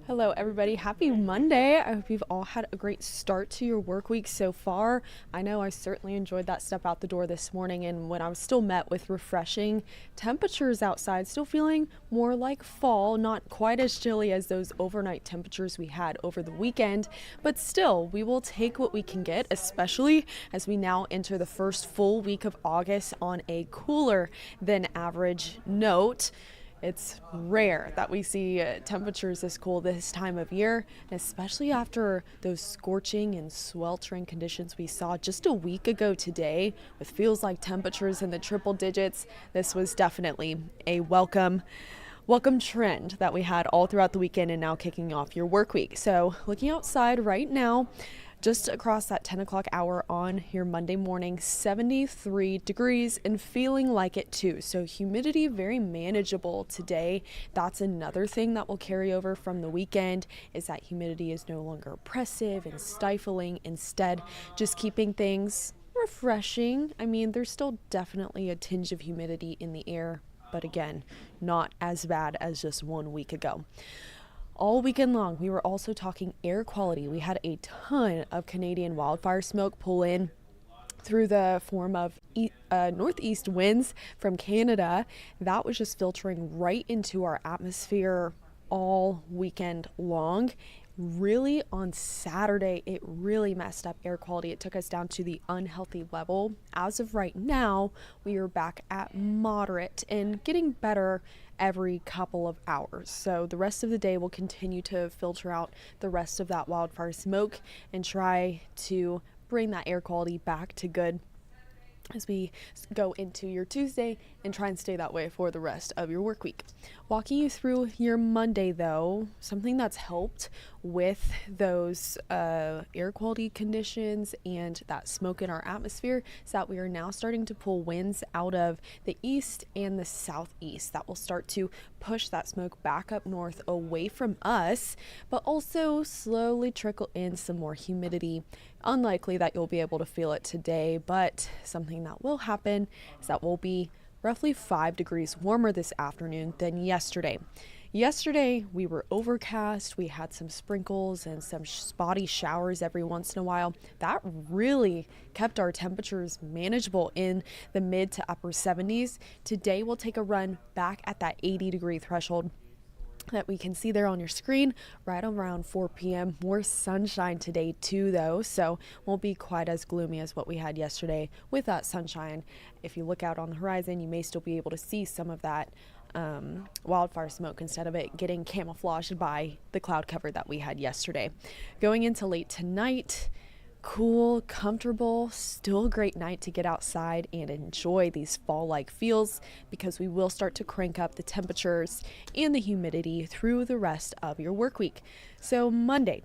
Hello, everybody. Happy Monday. I hope you've all had a great start to your work week so far. I know I certainly enjoyed that step out the door this morning, and when I was still met with refreshing temperatures outside, still feeling more like fall, not quite as chilly as those overnight temperatures we had over the weekend, but still, we will take what we can get, especially as we now enter the first full week of August on a cooler than average note. It's rare that we see temperatures this cool this time of year, especially after those scorching and sweltering conditions we saw just a week ago today with feels like temperatures in the triple digits. This was definitely a welcome trend that we had all throughout the weekend and now kicking off your work week. So looking outside right now, just across that 10 o'clock hour on your Monday morning, 73 degrees and feeling like it too. So humidity very manageable today. That's another thing that will carry over from the weekend is that humidity is no longer oppressive and stifling. Instead, just keeping things refreshing. I mean, there's still definitely a tinge of humidity in the air, but again, not as bad as just 1 week ago. All weekend long, we were also talking air quality. We had a ton of Canadian wildfire smoke pull in through the form of northeast winds from Canada. That was just filtering right into our atmosphere all weekend long. Really on Saturday, it really messed up air quality. It took us down to the unhealthy level. As of right now, we are back at moderate and getting better every couple of hours. So the rest of the day will continue to filter out the rest of that wildfire smoke and try to bring that air quality back to good as we go into your Tuesday and try and stay that way for the rest of your work week. Walking you through your Monday though, something that's helped with those air quality conditions and that smoke in our atmosphere is that we are now starting to pull winds out of the east and the southeast. That will start to push that smoke back up north away from us, but also slowly trickle in some more humidity. Unlikely that you'll be able to feel it today, but something that will happen is that we'll be roughly 5 degrees warmer this afternoon than yesterday. Yesterday, we were overcast. We had some sprinkles and some spotty showers every once in a while. That really kept our temperatures manageable in the mid to upper 70s. Today, we'll take a run back at that 80-degree threshold that we can see there on your screen right around 4 p.m. More sunshine today too though, so won't be quite as gloomy as what we had yesterday with that sunshine. If you look out on the horizon, you may still be able to see some of that wildfire smoke instead of it getting camouflaged by the cloud cover that we had yesterday. Going into late tonight, cool, comfortable, still a great night to get outside and enjoy these fall-like feels because we will start to crank up the temperatures and the humidity through the rest of your work week. So Monday,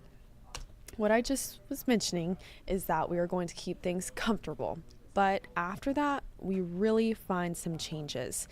what I just was mentioning is that we are going to keep things comfortable, but after that, we really find some changes.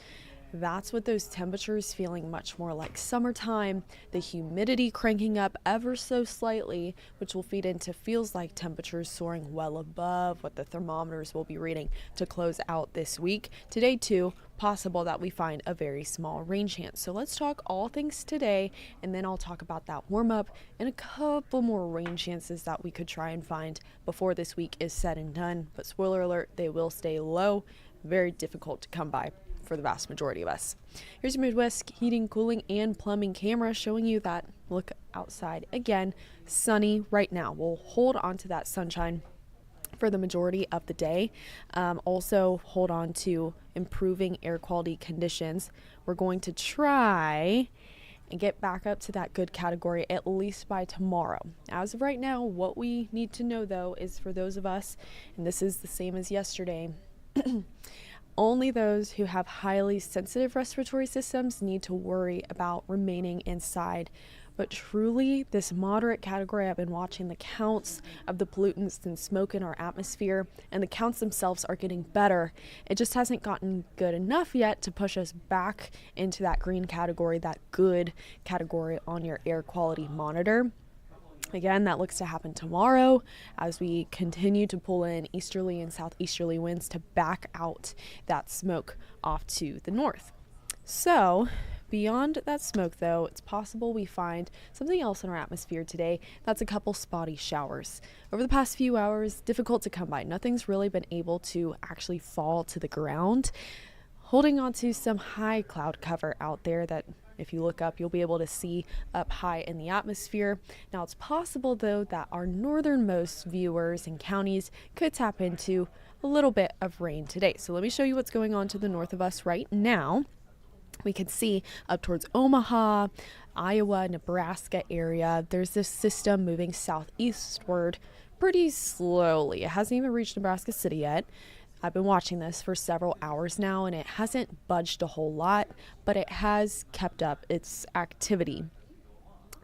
That's with those temperatures feeling much more like summertime, the humidity cranking up ever so slightly, which will feed into feels like temperatures soaring well above what the thermometers will be reading to close out this week. Today too, possible that we find a very small rain chance. So let's talk all things today, and then I'll talk about that warm up and a couple more rain chances that we could try and find before this week is said and done. But spoiler alert, they will stay low, very difficult to come by for the vast majority of us. Here's your Midwest heating, cooling, and plumbing camera showing you that look outside again. Sunny right now. We'll hold on to that sunshine for the majority of the day. Also hold on to improving air quality conditions. We're going to try and get back up to that good category at least by tomorrow. As of right now, what we need to know though is for those of us, and this is the same as yesterday, only those who have highly sensitive respiratory systems need to worry about remaining inside. But truly, this moderate category, I've been watching the counts of the pollutants and smoke in our atmosphere, and the counts themselves are getting better. It just hasn't gotten good enough yet to push us back into that green category, that good category on your air quality monitor. Again, that looks to happen tomorrow as we continue to pull in easterly and southeasterly winds to back out that smoke off to the north. So Beyond that smoke, though, it's possible we find something else in our atmosphere today. That's a couple spotty showers. Over the past few hours, difficult to come by. Nothing's really been able to actually fall to the ground. Holding on to some high cloud cover out there that if you look up, you'll be able to see up high in the atmosphere. Now, it's possible, though, that our northernmost viewers and counties could tap into a little bit of rain today. So let me show you what's going on to the north of us right now. We can see up towards Omaha, Iowa, Nebraska area, there's this system moving southeastward pretty slowly. It hasn't even reached Nebraska City yet. I've been watching this for several hours now, and it hasn't budged a whole lot, but it has kept up its activity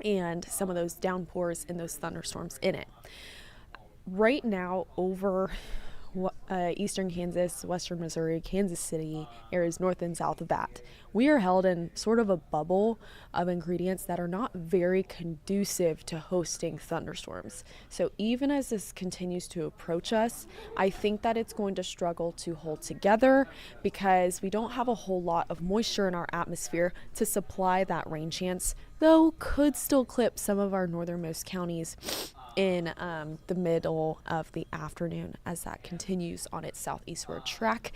and some of those downpours and those thunderstorms in it. Right now, over eastern Kansas, western Missouri, Kansas City areas north and south of that, we are held in sort of a bubble of ingredients that are not very conducive to hosting thunderstorms. So even as this continues to approach us, I think that it's going to struggle to hold together because we don't have a whole lot of moisture in our atmosphere to supply that rain chance, though could still clip some of our northernmost counties in the middle of the afternoon as that continues on its southeastward track.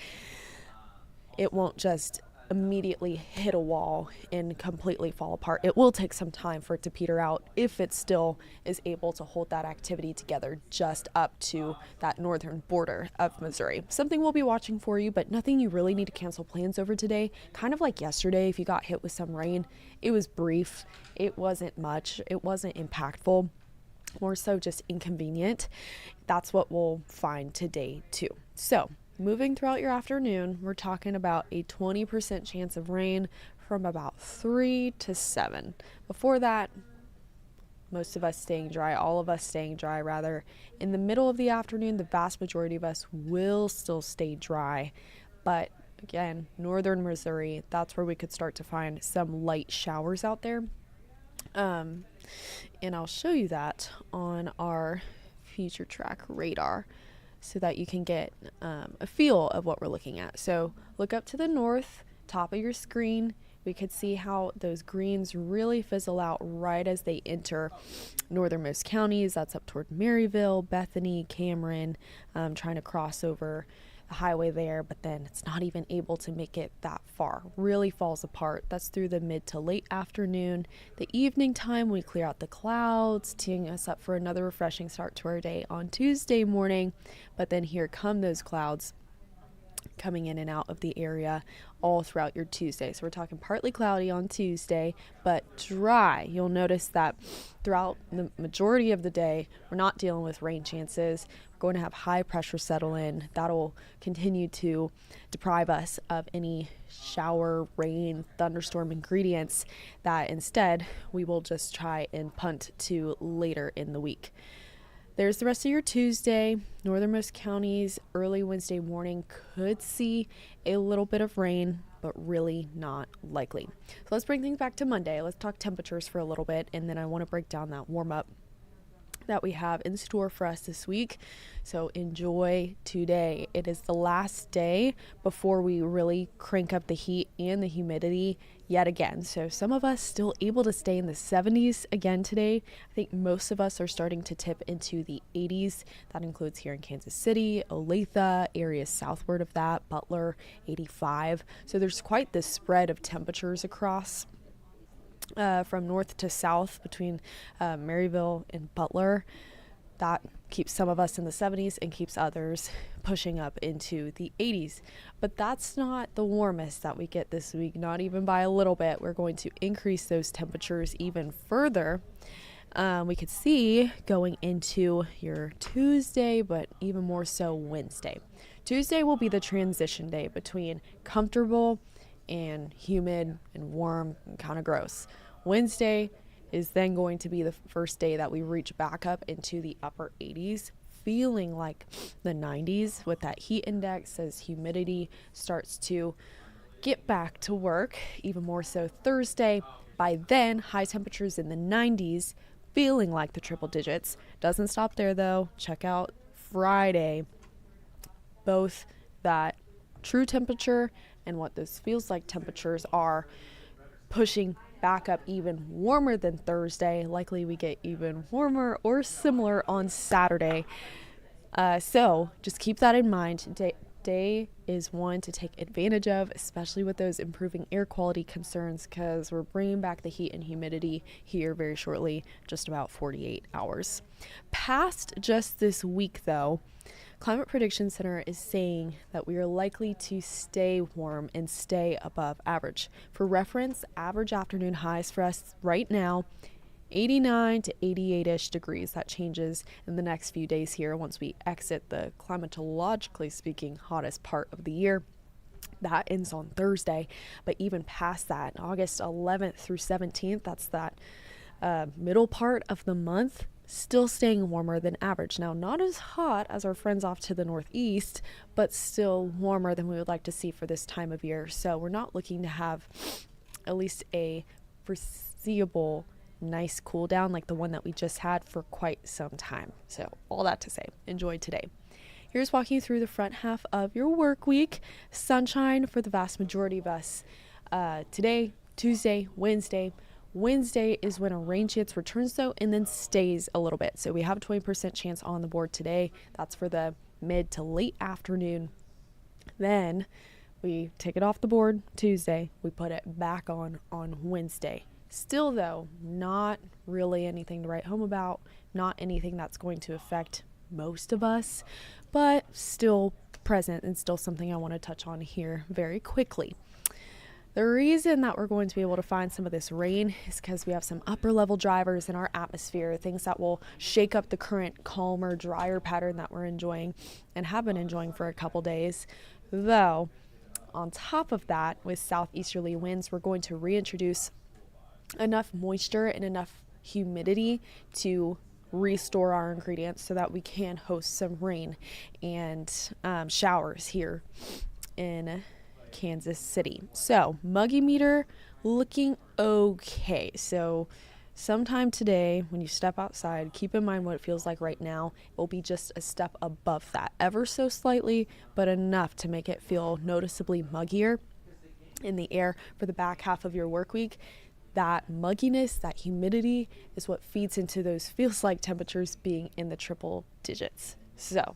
It won't just immediately hit a wall and completely fall apart. It will take some time for it to peter out if it still is able to hold that activity together just up to that northern border of Missouri. Something we'll be watching for you, but nothing you really need to cancel plans over today. Kind of like yesterday, if you got hit with some rain, it was brief. It wasn't much. It wasn't impactful. More so just inconvenient. That's what we'll find today too. So moving throughout your afternoon, we're talking about a 20% chance of rain from about 3 to 7. Before that, most of us staying dry, all of us staying dry rather. In the middle of the afternoon, the vast majority of us will still stay dry. But again, northern Missouri, that's where we could start to find some light showers out there. And I'll show you that on our future track radar so that you can get a feel of what we're looking at. So look up to the north, top of your screen. We could see how those greens really fizzle out right as they enter northernmost counties. That's up toward Maryville, Bethany, Cameron, trying to cross over the highway there, but then it's not even able to make it that far. Really falls apart. That's through the mid to late afternoon. The evening time, we clear out the clouds, teeing us up for another refreshing start to our day on Tuesday morning. But then here come those clouds coming in and out of the area all throughout your Tuesday. So we're talking partly cloudy on Tuesday, but dry. You'll notice that throughout the majority of the day, we're not dealing with rain chances. We're going to have high pressure settle in. That'll continue to deprive us of any shower, rain, thunderstorm ingredients that instead we will just try and punt to later in the week. There's the rest of your Tuesday. Northernmost counties early Wednesday morning could see a little bit of rain, but really not likely. So let's bring things back to Monday. Let's talk temperatures for a little bit, and then I want to break down that warm up that we have in store for us this week. So enjoy today. It is the last day before we really crank up the heat and the humidity yet again. So some of us still able to stay in the 70s again today. I think most of us are starting to tip into the 80s. That includes here in Kansas City, Olathe, areas southward of that, Butler, 85. So there's quite this spread of temperatures across from north to south between Maryville and Butler. That keeps some of us in the 70s and keeps others pushing up into the 80s. But that's not the warmest that we get this week, not even by a little bit. We're going to increase those temperatures even further. We could see going into your Tuesday, but even more so Wednesday. Tuesday will be the transition day between comfortable and humid and warm and kind of gross. Wednesday is then going to be the first day that we reach back up into the upper 80s, feeling like the 90s with that heat index as humidity starts to get back to work, even more so Thursday. By then, high temperatures in the 90s, feeling like the triple digits. Doesn't stop there though. Check out Friday, both that true temperature and what this feels like temperatures are pushing back up even warmer than Thursday. Likely we get even warmer or similar on Saturday. So just keep that in mind. Day is one to take advantage of, especially with those improving air quality concerns, because we're bringing back the heat and humidity here very shortly, just about 48 hours. Past just this week, though, Climate Prediction Center is saying that we are likely to stay warm and stay above average. For reference, average afternoon highs for us right now, 89 to 88-ish degrees. That changes in the next few days here once we exit the climatologically speaking hottest part of the year. That ends on Thursday, but even past that, August 11th through 17th, that's that middle part of the month, still staying warmer than average. Now, not as hot as our friends off to the northeast, but still warmer than we would like to see for this time of year. So we're not looking to have at least a foreseeable nice cool down like the one that we just had for quite some time. So all that to say, enjoy today. Here's walking you through the front half of your work week. Sunshine for the vast majority of us. Today, Tuesday, Wednesday. Wednesday is when a rain chance returns though, and then stays a little bit. So we have a 20% chance on the board today. That's for the mid to late afternoon. Then we take it off the board Tuesday. We put it back on Wednesday. Still, though, not really anything to write home about, not anything that's going to affect most of us, but still present and still something I want to touch on here very quickly. The reason that we're going to be able to find some of this rain is because we have some upper level drivers in our atmosphere, things that will shake up the current calmer, drier pattern that we're enjoying and have been enjoying for a couple days. Though, on top of that, with southeasterly winds, we're going to reintroduce enough moisture and enough humidity to restore our ingredients so that we can host some rain and showers here in Kansas City. So muggy meter looking okay. So sometime today when you step outside, keep in mind what it feels like right now. It will be just a step above that, ever so slightly, but enough to make it feel noticeably muggier in the air for the back half of your work week. That mugginess, that humidity is what feeds into those feels like temperatures being in the triple digits. So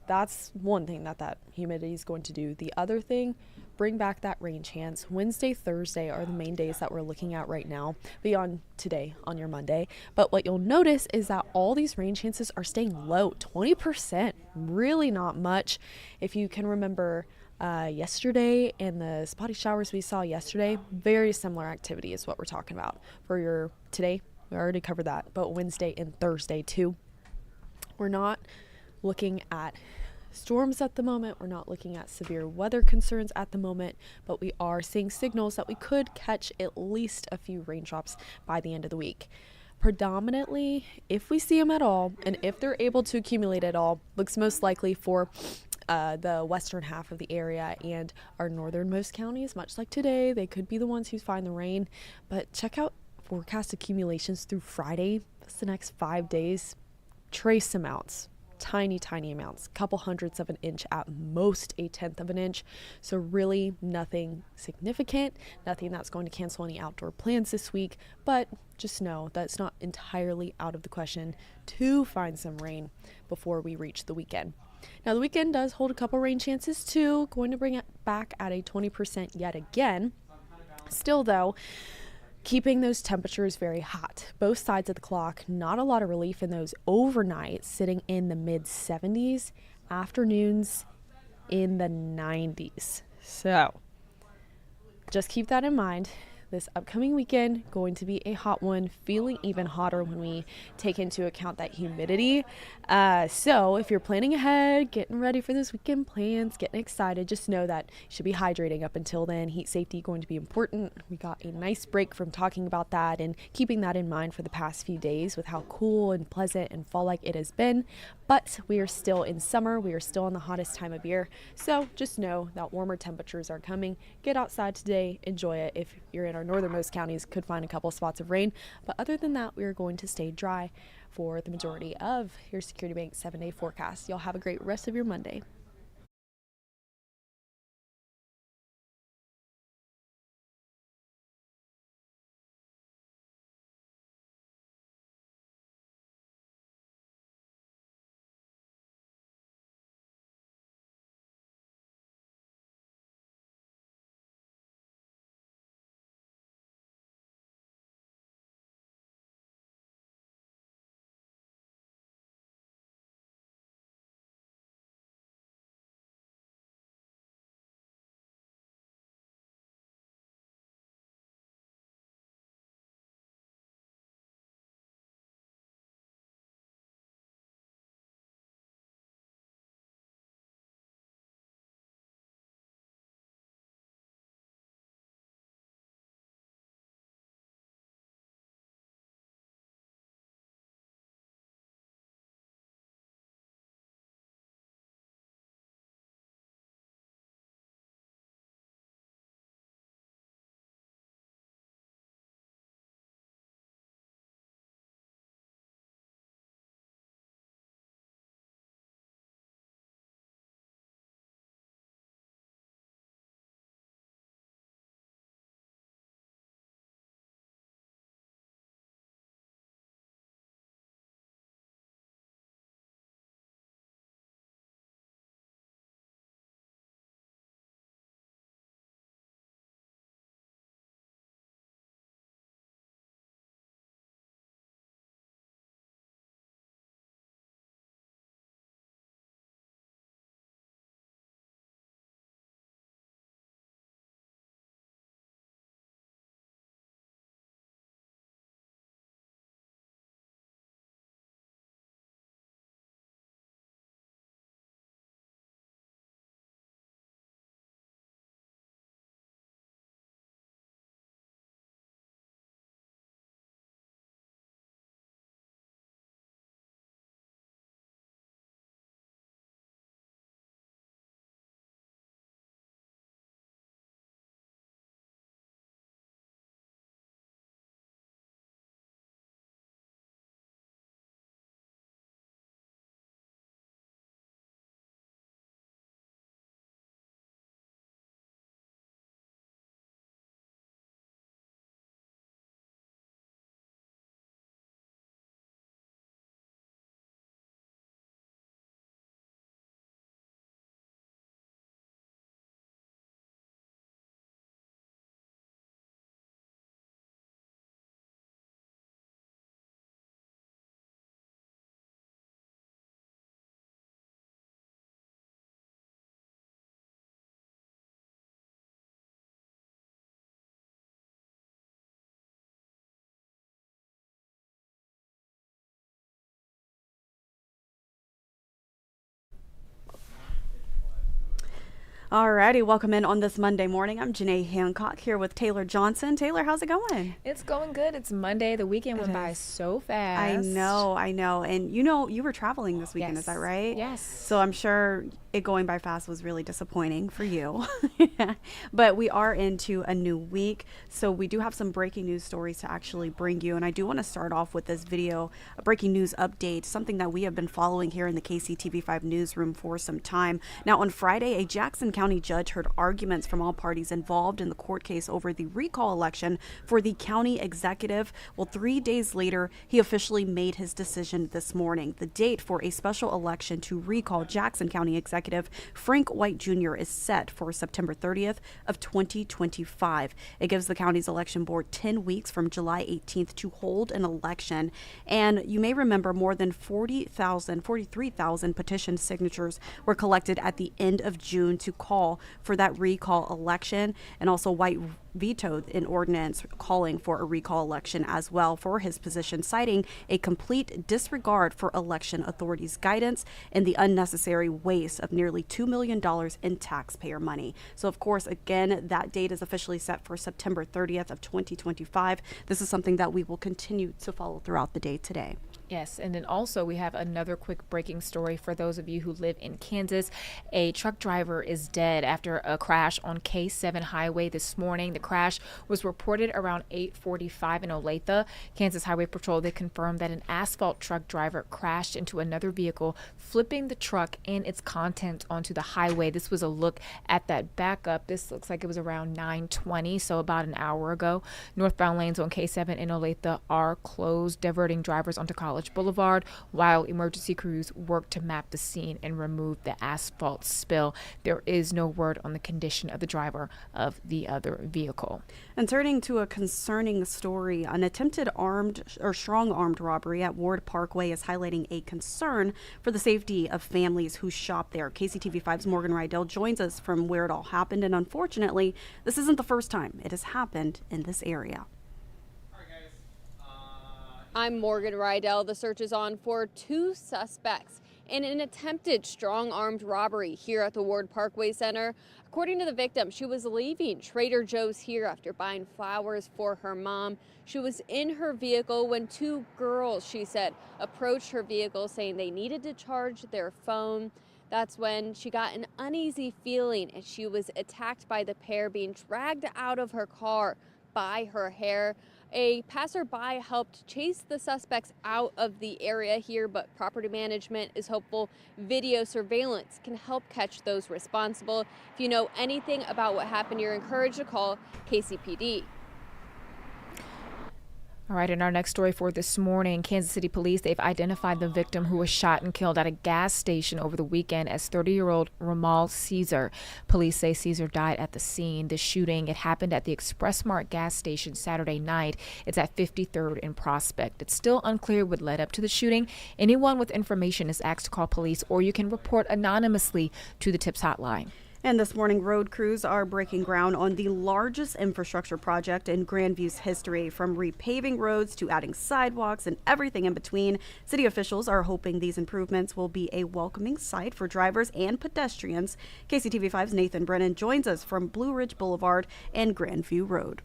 that's one thing that humidity is going to do. The other thing, bring back that rain chance. Wednesday, Thursday are the main days that we're looking at right now, beyond today on your Monday. But what you'll notice is that all these rain chances are staying low, 20%, really not much. If you can remember yesterday and the spotty showers we saw yesterday, very similar activity is what we're talking about. For your today, we already covered that, but Wednesday and Thursday too. We're not looking at storms at the moment. We're not looking at severe weather concerns at the moment, but we are seeing signals that we could catch at least a few raindrops by the end of the week. Predominantly, if we see them at all, and if they're able to accumulate at all, looks most likely for the western half of the area and our northernmost counties. Much like today, they could be the ones who find the rain, but check out forecast accumulations through Friday. That's the next 5 days. Trace amounts, tiny amounts, couple hundredths of an inch, at most a tenth of an inch. So really nothing significant, nothing that's going to cancel any outdoor plans this week, but just know that it's not entirely out of the question to find some rain before we reach the weekend. Now, the weekend does hold a couple rain chances too, going to bring it back at a 20% yet again. Still, though, keeping those temperatures very hot. Both sides of the clock, not a lot of relief in those overnights, sitting in the mid 70s, afternoons in the 90s. So just keep that in mind. This upcoming weekend going to be a hot one, feeling even hotter when we take into account that humidity. So if you're planning ahead, getting ready for this weekend plans, getting excited, just know that you should be hydrating up until then. Heat safety going to be important. We got a nice break from talking about that and keeping that in mind for the past few days with how cool and pleasant and fall-like it has been. But we are still in summer. We are still on the hottest time of year. So just know that warmer temperatures are coming. Get outside today. Enjoy it. If you're in our northernmost counties, could find a couple spots of rain. But other than that, we are going to stay dry for the majority of your Security Bank 7-day forecast. Y'all have a great rest of your Monday. Alrighty, welcome in on this Monday morning. I'm Janae Hancock here with Taylor Johnson. Taylor, how's it going? It's going good. It's Monday. The weekend went by so fast. I know. And you were traveling this weekend, is that right? Yes. So I'm sure it going by fast was really disappointing for you. But we are into a new week, so we do have some breaking news stories to actually bring you. And I do want to start off with this video, a breaking news update, something that we have been following here in the KCTV5 newsroom for some time. Now, on Friday, a Jackson County judge heard arguments from all parties involved in the court case over the recall election for the county executive. Well, 3 days later, he officially made his decision this morning. The date for a special election to recall Jackson County executive Frank White Jr. is set for September 30th of 2025. It gives the county's election board 10 weeks from July 18th to hold an election. And you may remember more than 43,000 petition signatures were collected at the end of June to call for that recall election. And also White vetoed an ordinance calling for a recall election as well for his position, citing a complete disregard for election authorities' guidance and the unnecessary waste of nearly $2 million in taxpayer money. So, of course, again, that date is officially set for September 30th of 2025. This is something that we will continue to follow throughout the day today. Yes, and then also we have another quick breaking story for those of you who live in Kansas. A truck driver is dead after a crash on K7 highway this morning. The crash was reported around 8:45 in Olathe. Kansas Highway Patrol, they confirmed that an asphalt truck driver crashed into another vehicle, flipping the truck and its contents onto the highway. This was a look at that backup. This looks like it was around 9:20, so about an hour ago. Northbound lanes on K7 in Olathe are closed, diverting drivers onto College Boulevard while emergency crews work to map the scene and remove the asphalt spill. There is no word on the condition of the driver of the other vehicle. And turning to a concerning story, an attempted strong-armed robbery at Ward Parkway is highlighting a concern for the safety of families who shop there. KCTV5's Morgan Rydell joins us from where it all happened, and unfortunately, this isn't the first time it has happened in this area. I'm Morgan Rydell. The search is on for two suspects in an attempted strong-armed robbery here at the Ward Parkway Center. According to the victim, she was leaving Trader Joe's here after buying flowers for her mom. She was in her vehicle when two girls, she said, approached her vehicle saying they needed to charge their phone. That's when she got an uneasy feeling and she was attacked by the pair, being dragged out of her car by her hair. A passerby helped chase the suspects out of the area here, but property management is hopeful video surveillance can help catch those responsible. If you know anything about what happened, you're encouraged to call KCPD. All right, in our next story for this morning, Kansas City police, they've identified the victim who was shot and killed at a gas station over the weekend as 30-year-old Ramal Caesar. Police say Caesar died at the scene. The shooting, it happened at the Express Mart gas station Saturday night. It's at 53rd and Prospect. It's still unclear what led up to the shooting. Anyone with information is asked to call police, or you can report anonymously to the TIPS hotline. And this morning, road crews are breaking ground on the largest infrastructure project in Grandview's history. From repaving roads to adding sidewalks and everything in between, city officials are hoping these improvements will be a welcoming sight for drivers and pedestrians. KCTV5's Nathan Brennan joins us from Blue Ridge Boulevard and Grandview Road.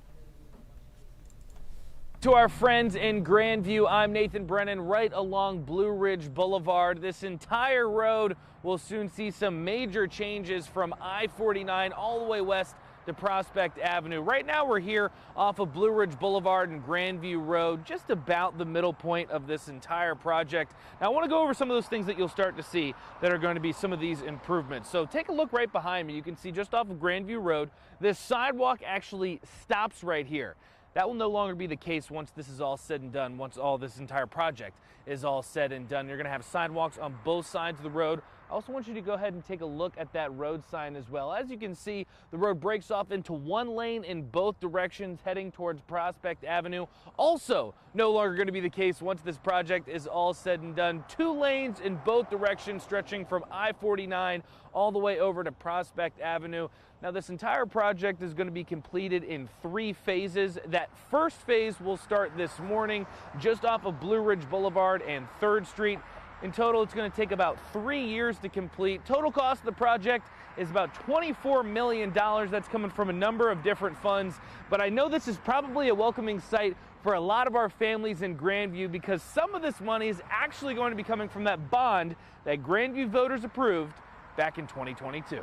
To our friends in Grandview, I'm Nathan Brennan right along Blue Ridge Boulevard. This entire road will soon see some major changes from I-49 all the way west to Prospect Avenue. Right now we're here off of Blue Ridge Boulevard and Grandview Road, just about the middle point of this entire project. Now I want to go over some of those things that you'll start to see that are going to be some of these improvements. So take a look right behind me. You can see just off of Grandview Road, this sidewalk actually stops right here. That will no longer be the case once this is all said and done, once all this entire project is all said and done. You're going to have sidewalks on both sides of the road. I also want you to go ahead and take a look at that road sign as well. As you can see, the road breaks off into one lane in both directions heading towards Prospect Avenue. Also, no longer going to be the case once this project is all said and done. 2 lanes in both directions stretching from I-49 all the way over to Prospect Avenue. Now, this entire project is going to be completed in 3 phases. That first phase will start this morning just off of Blue Ridge Boulevard and 3rd Street. In total, it's going to take about 3 years to complete. Total cost of the project is about $24 million. That's coming from a number of different funds. But I know this is probably a welcoming sight for a lot of our families in Grandview, because some of this money is actually going to be coming from that bond that Grandview voters approved back in 2022.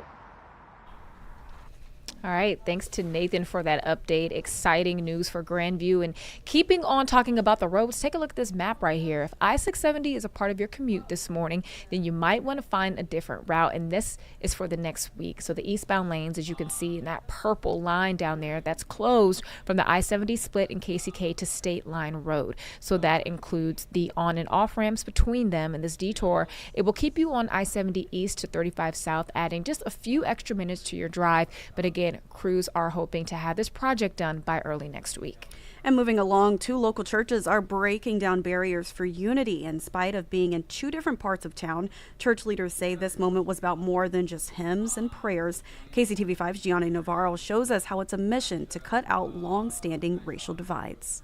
All right, thanks to Nathan for that update. Exciting news for Grandview. And keeping on talking about the roads, take a look at this map right here. If I-670 is a part of your commute this morning, then you might want to find a different route. And this is for the next week. So the eastbound lanes, as you can see in that purple line down there, that's closed from the I-70 split in KCK to State Line Road. So that includes the on and off ramps between them. And this detour, it will keep you on I-70 east to 35 south, adding just a few extra minutes to your drive. But again, crews are hoping to have this project done by early next week. And moving along, 2 local churches are breaking down barriers for unity in spite of being in 2 different parts of town. Church leaders say this moment was about more than just hymns and prayers. KCTV5's Janae Navarro shows us how it's a mission to cut out long-standing racial divides.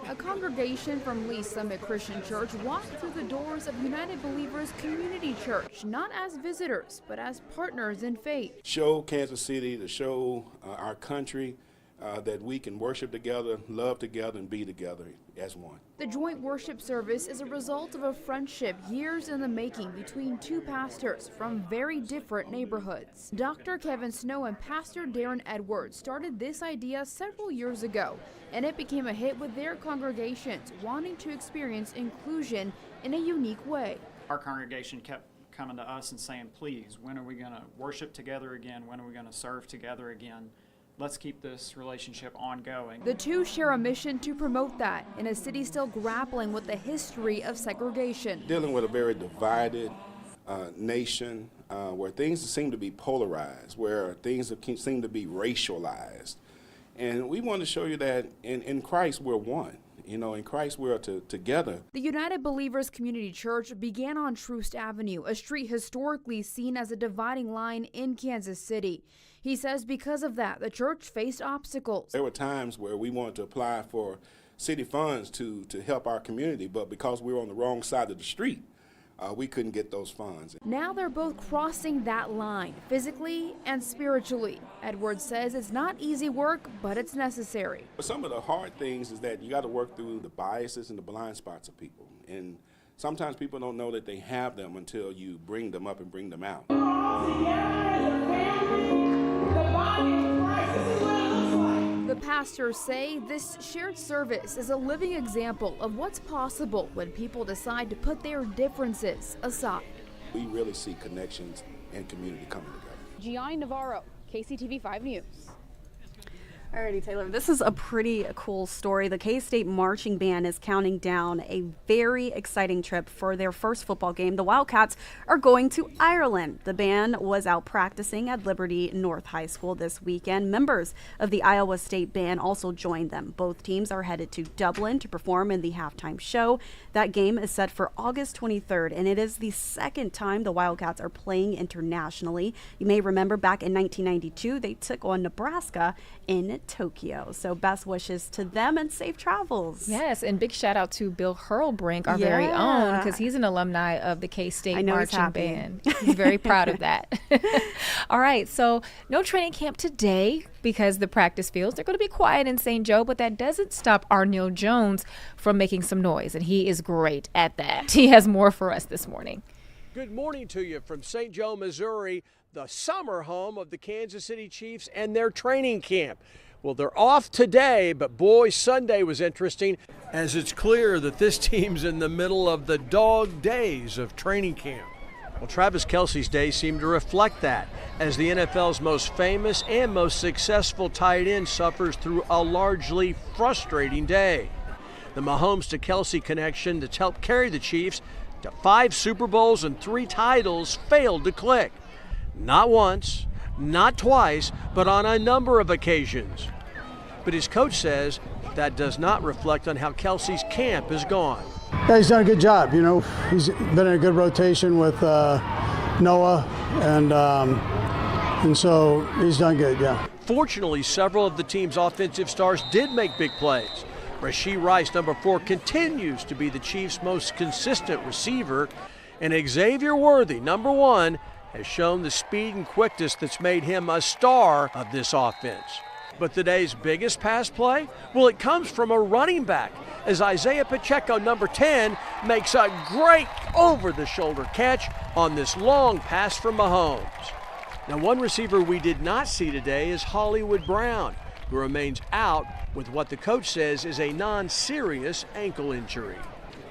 A congregation from Lee Summit Christian Church walked through the doors of United Believers Community Church, not as visitors, but as partners in faith. Show Kansas City, to show our country that we can worship together, love together, and be together as one. The joint worship service is a result of a friendship years in the making between 2 pastors from very different neighborhoods. Dr. Kevin Snow and Pastor Darren Edwards started this idea several years ago, and it became a hit with their congregations wanting to experience inclusion in a unique way. Our congregation kept coming to us and saying, please, when are we going to worship together again? When are we going to serve together again? Let's keep this relationship ongoing. The 2 share a mission to promote that in a city still grappling with the history of segregation. Dealing with a very divided nation where things seem to be polarized, where things seem to be racialized. And we want to show you that in Christ we're one. You know, in Christ we're together. The United Believers Community Church began on Troost Avenue, a street historically seen as a dividing line in Kansas City. He says because of that, the church faced obstacles. There were times where we wanted to apply for city funds to help our community, but because we were on the wrong side of the street, we couldn't get those funds. Now they're both crossing that line, physically and spiritually. Edwards says it's not easy work, but it's necessary. But some of the hard things is that you got to work through the biases and the blind spots of people. And sometimes people don't know that they have them until you bring them up and bring them out. The pastors say this shared service is a living example of what's possible when people decide to put their differences aside. We really see connections and community coming together. Janae Navarro, KCTV5 News. Alrighty, Taylor, this is a pretty cool story. The K-State marching band is counting down a very exciting trip for their first football game. The Wildcats are going to Ireland. The band was out practicing at Liberty North High School this weekend. Members of the Iowa State band also joined them. Both teams are headed to Dublin to perform in the halftime show. That game is set for August 23rd, and it is the second time the Wildcats are playing internationally. You may remember back in 1992, they took on Nebraska in Tokyo. So best wishes to them and safe travels. Yes, and big shout out to Bill Hurlbrink, our very own, because he's an alumni of the K-State marching band. He's very proud of that. All right, so no training camp today because the practice fields, they're going to be quiet in St. Joe, but that doesn't stop Arneal Jones from making some noise, and he is great at that. He has more for us this morning. Good morning to you from St. Joe, Missouri, the summer home of the Kansas City Chiefs and their training camp. Well, they're off today, but boy, Sunday was interesting as it's clear that this team's in the middle of the dog days of training camp. Well, Travis Kelce's days seem to reflect that as the NFL's most famous and most successful tight end suffers through a largely frustrating day. The Mahomes to Kelce connection that's helped carry the Chiefs to 5 Super Bowls and 3 titles failed to click. Not once, not twice, but on a number of occasions. But his coach says that does not reflect on how Kelce's camp has gone. Yeah, he's done a good job. You know, he's been in a good rotation with Noah, and so he's done good, yeah. Fortunately, several of the team's offensive stars did make big plays. Rashee Rice, number 4, continues to be the Chiefs' most consistent receiver, and Xavier Worthy, number 1, has shown the speed and quickness that's made him a star of this offense. But today's biggest pass play? Well, it comes from a running back, as Isaiah Pacheco, number 10, makes a great over-the-shoulder catch on this long pass from Mahomes. Now, one receiver we did not see today is Hollywood Brown, who remains out with what the coach says is a non-serious ankle injury.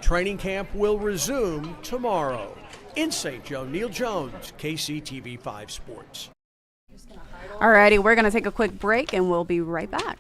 Training camp will resume tomorrow. In St. Joe, Neil Jones, KCTV5 Sports. Alrighty, we're going to take a quick break and we'll be right back.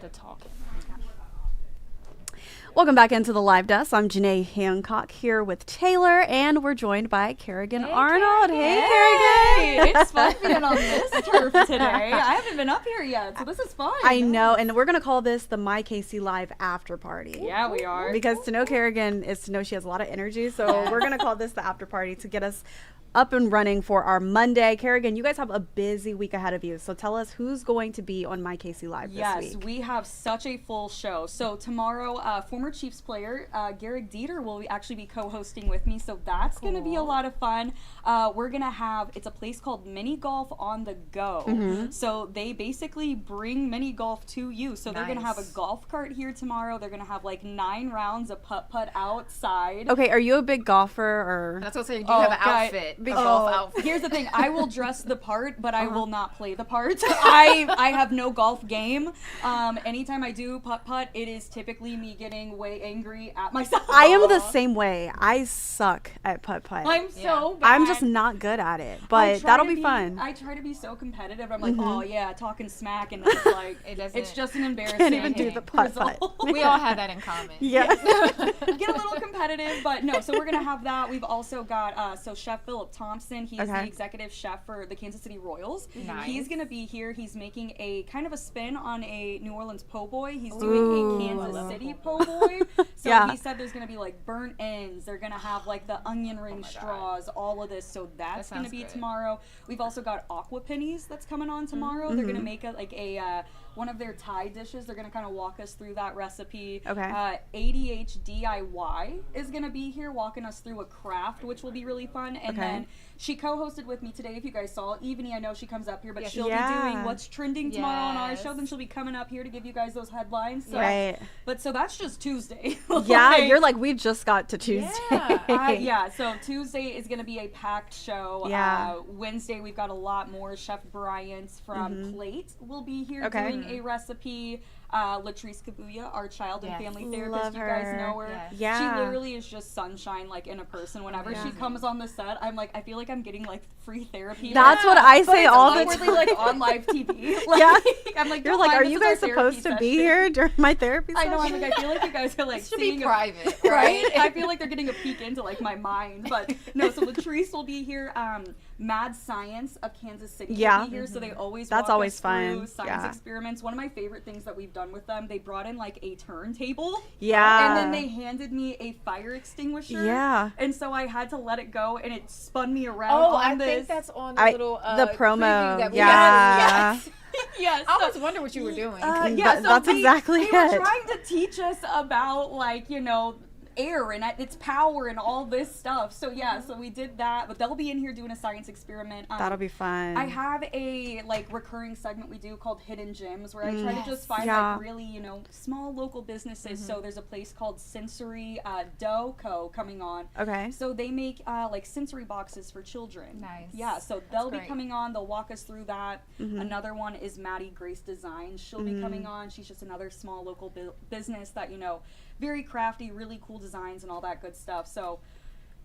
the talking. Welcome back into the live desk. I'm Janae Hancock here with Taylor, and we're joined by Kerrigan Arnold. Hey, Kerrigan. It's fun being on this turf today. I haven't been up here yet, so this is fun. I know, and we're going to call this the My KC Live after party. Yeah, we are. Because to know Kerrigan is to know she has a lot of energy, so we're going to call this the after party to get us up and running for our Monday. Kerrigan, you guys have a busy week ahead of you, so tell us who's going to be on My KC Live this week. Yes, we have such a full show. So tomorrow, former Chiefs player Garrick Dieter will actually be co-hosting with me, so that's going to be a lot of fun. We're going to have, it's a place called Mini Golf on the Go. So they basically bring mini golf to you. So they're going to have a golf cart here tomorrow. They're going to have like 9 rounds of putt-putt outside. Okay, are you a big golfer or? That's what I'm saying. Do you have an outfit? Big golf outfit. Here's the thing. I will dress the part, but I will not play the part. I have no golf game. Anytime I do putt-putt, it is typically me getting way angry at myself. I am the same way. I suck at putt-putt. I'm so bad. I'm just not good at it, but that'll be fun. I try to be so competitive. I'm like, oh yeah, talking smack, and it's like, it's just an embarrassing. Can't even do the putt-putt. We all have that in common. Yeah. Get a little competitive, but no. So we're gonna have that. We've also got Chef Philip Thompson. He's the executive chef for the Kansas City Royals. Nice. He's gonna be here. He's making a kind of a spin on a New Orleans po' boy. He's doing a Kansas City po' boy. So he said there's gonna be like burnt ends. They're gonna have like the onion ring straws, all of this. So that's gonna be tomorrow. We've also got aqua pennies that's coming on tomorrow. They're gonna make a one of their Thai dishes. They're gonna kind of walk us through that recipe. ADH DIY is gonna be here walking us through a craft, which will be really fun. And then she co-hosted with me today. If you guys saw, Evanie, I know she comes up here, but she'll be doing what's trending tomorrow on our show. Then she'll be coming up here to give you guys those headlines. So, but so that's just Tuesday. You're like, we just got to Tuesday. So Tuesday is going to be a packed show. Wednesday, we've got a lot more. Chef Bryant from Plate will be here doing a recipe. Latrice Kabuya, our child and family therapist, you guys know her. She literally is just sunshine, like in a person. Whenever she comes on the set, I'm like, I feel like I'm getting like free therapy. That's what I say all the time. Like on live TV. I'm like, you're like, are you guys supposed to be here during my therapy session? I know. I'm like, I feel like you guys are like should be private, right? I feel like they're getting a peek into like my mind, but no. So Latrice will be here. Mad Science of Kansas City will be here, so they always walk us through science experiments. One of my favorite things that we've done with them, they brought in like a turntable, and then they handed me a fire extinguisher, and so I had to let it go, and it spun me around. I think that's on the little the promo. That we Yes. I always wonder what you were doing. So that's exactly it. They were trying to teach us about like air and its power and all this stuff. So so we did that, but they'll be in here doing a science experiment. That'll be fun. I have a like recurring segment we do called Hidden Gems, where I try to just find like really small local businesses. So there's a place called Sensory Dough Co. coming on. So they make like sensory boxes for children. So they'll be coming on. They'll walk us through that. Another one is Maddie Grace Design. She'll be coming on. She's just another small local business that very crafty, really cool designs and all that good stuff. So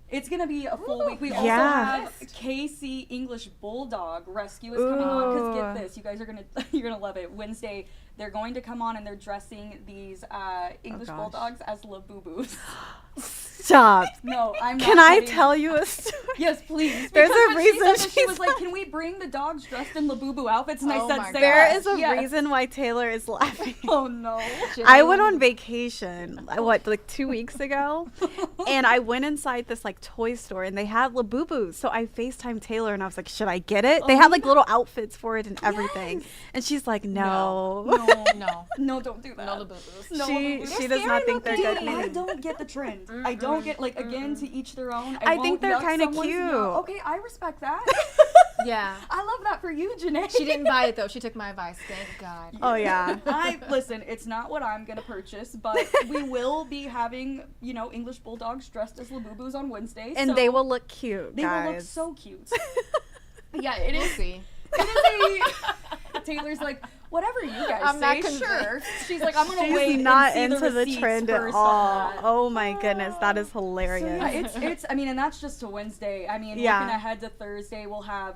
it's gonna be a full week. We also have KC English Bulldog Rescue is coming on, because get this, you guys are you're gonna love it. Wednesday, they're going to come on and they're dressing these English Bulldogs as Labubu's. Stop. No, I'm not Can I kidding. tell you a story? Yes, please. There's Because a when she reason said that, she was like, can we bring the dogs dressed in Labubu outfits? And I said, there is a reason why Taylor is laughing. Oh, no. I went on vacation, like 2 weeks ago, and I went inside this like toy store, and they had Labubus. So I FaceTimed Taylor, and I was like, should I get it? They had like little outfits for it and everything. And she's like, no, don't do that. No Labubus. No, she does not think they're good. I don't get the trend. I don't get, like, again, to each their own. I think they're kind of cute. Okay, I respect that. Yeah. I love that for you, Janae. She didn't buy it, though. She took my advice. Thank God. Oh, yeah. Listen, it's not what I'm going to purchase, but we will be having, English Bulldogs dressed as Labubus on Wednesdays. And they will look cute, They will look so cute. Yeah, it is. We'll see. It is Taylor's like, whatever you guys I'm not say, convinced. sure. She's like, I'm gonna She's wait not and see into the receipts trend at first all. on that. Oh my goodness, that is hilarious. So yeah, it's. I mean, and that's just to Wednesday. I mean, Yeah. looking ahead to Thursday, we'll have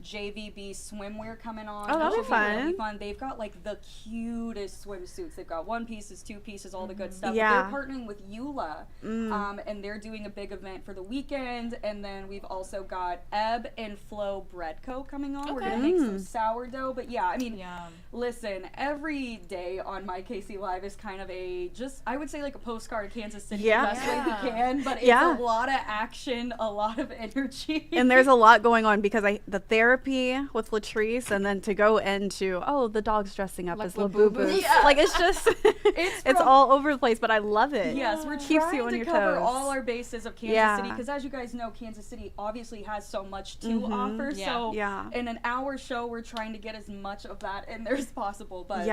JVB swimwear coming on. Oh, that'll which be will really fun. fun. They've got like the cutest swimsuits. They've got 1 pieces, 2 pieces, all the good stuff. Yeah. They're partnering with Eula, and they're doing a big event for the weekend. And then we've also got Ebb and Flow Bread Co. coming on. We're gonna make some sourdough. But yeah, I mean, listen, every day on my KC Live is kind of I would say like a postcard of Kansas City the best way we can. But it's a lot of action, a lot of energy. And there's a lot going on because the therapy with Latrice, and then to go into the dog's dressing up as Labubu. Like it's just it's all over the place, but I love it. Yes, we're Keeps trying you on to your cover toes. all our bases of Kansas City because, as you guys know, Kansas City obviously has so much to offer. So in an hour show, we're trying to get as much of that in there as possible. But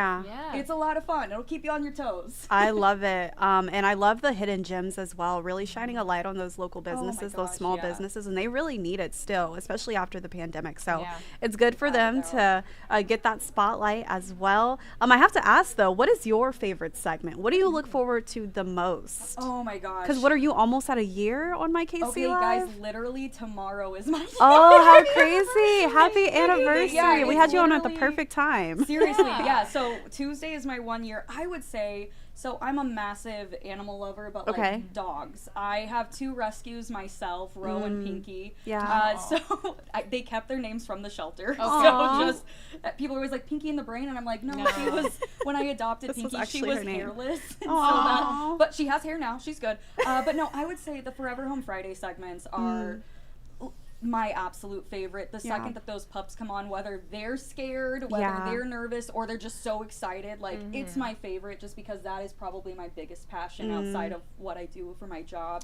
it's a lot of fun. It'll keep you on your toes. I love it. And I love the hidden gems as well, really shining a light on those local businesses, those small businesses, and they really need it still, especially after the pandemic. So it's good for them to get that spotlight as well. I have to ask though, what is your favorite segment? What do you look forward to the most? Oh my gosh. Because what are you, almost at a year on my KC Okay, Live? guys, literally tomorrow is my year. Oh, how crazy. Happy anniversary. Yeah, we had you on at the perfect time. Seriously, yeah. So Tuesday is my 1 year. I would say, so I'm a massive animal lover, but like dogs. I have 2 rescues myself, Ro and Pinky. Yeah. So they kept their names from the shelter. Aww. So just, people are always like, Pinky in the Brain, and I'm like, no. She was, when I adopted Pinky, she was hairless. But she has hair now. She's good. But no, I would say the Forever Home Friday segments are my absolute favorite. The second that those pups come on, whether they're scared, whether they're nervous, or they're just so excited, like it's my favorite just because that is probably my biggest passion outside of what I do for my job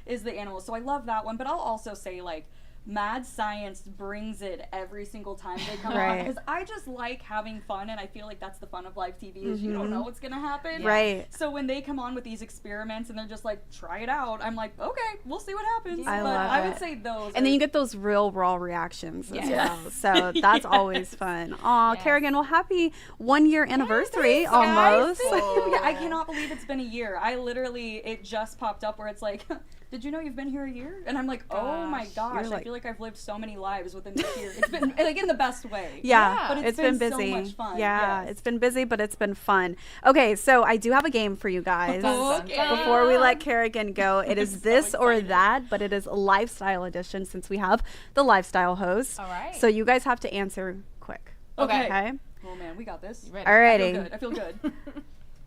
is the animals. So I love that one, but I'll also say like Mad Science brings it every single time they come on because I just like having fun, and I feel like that's the fun of live TV is you don't know what's gonna happen. Right. So when they come on with these experiments and they're just like, try it out, I'm like, okay, we'll see what happens. I would say those. And then you get those real raw reactions as well. So that's always fun. Aw, Kerrigan, well, happy 1 year anniversary almost. I cannot believe it's been a year. It just popped up where it's like, did you know you've been here a year? And I'm like, oh my gosh, I feel like I've lived so many lives within this year. It's been like in the best way. Yeah, but it's been busy. So much fun. Yeah, it's been busy, but it's been fun. Okay, so I do have a game for you guys. Before we let Kerrigan go, it is this or that, but it is a lifestyle edition since we have the lifestyle host. All right. So you guys have to answer quick. Okay. Oh man, we got this. Alrighty. I feel good.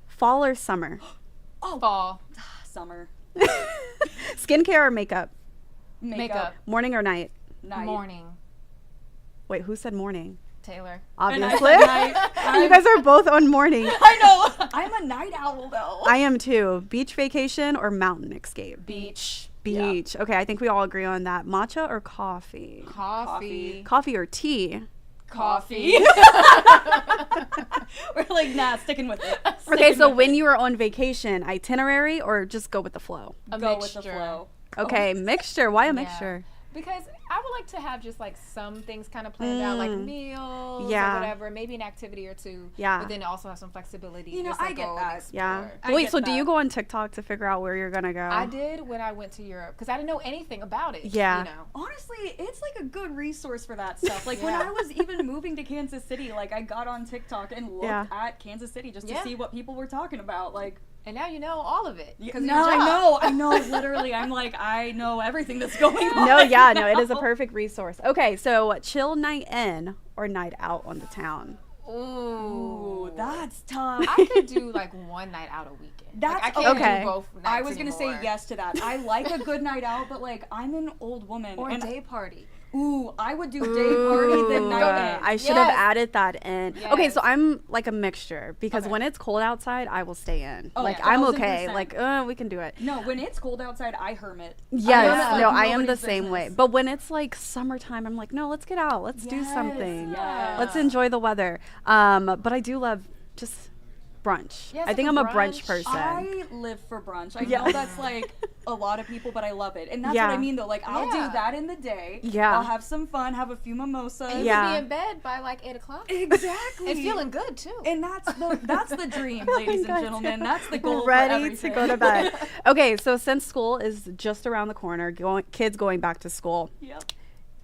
Fall or summer? Fall. Summer. Skincare or makeup? Makeup. Morning or night? Night. Morning. Wait, who said morning? Taylor. Obviously. You guys are both on morning. I know. I'm a night owl though. I am too. Beach vacation or mountain escape? Beach. Beach. Okay, I think we all agree on that. Matcha or coffee? Coffee. Coffee or tea? Coffee. We're like, nah, sticking with it. Okay, so when you were on vacation, itinerary or just go with the flow? Go with the flow. Okay, mixture. Why a mixture? Because I would like to have just like some things kind of planned out, like meals or whatever, maybe an activity or two. Yeah. But then also have some flexibility. You know, I get that. Yeah. Wait, so do you go on TikTok to figure out where you're going to go? I did when I went to Europe because I didn't know anything about it. Yeah. You know? Honestly, it's like a good resource for that stuff. Like when I was even moving to Kansas City, like I got on TikTok and looked at Kansas City just to see what people were talking about. Like, and now you know all of it. No, I know. Literally, I'm like, I know everything that's going on. No, it is a perfect resource. Okay, so chill night in or night out on the town? Ooh, that's tough. I could do like one night out a weekend. That's I can't do both nights I was gonna anymore. say yes to that. I like a good night out, but like I'm an old woman. Or a day party. Ooh, I would do day party than night in. I should have added that in. Yes. Okay, so I'm like a mixture because when it's cold outside, I will stay in. Oh, like I'm okay. Like we can do it. No, when it's cold outside, I hermit. Yes, I am the same way. But when it's like summertime, I'm like, no, let's get out. Let's do something. Yes. Let's enjoy the weather. But I do love just Brunch. Yeah, I think like I'm a a brunch brunch. person. I live for brunch. I Yeah. know that's like a lot of people, but I love it. And that's Yeah. what I mean though. Like I'll Yeah. do that in the day. Yeah. I'll have some fun, have a few mimosas. And you Yeah. can be in bed by like 8 o'clock. Exactly. And feeling good too. And that's the dream, ladies and gentlemen. That's the goal. Ready for to everything. go to bed. Okay, so since school is just around the corner, kids going back to school. Yep.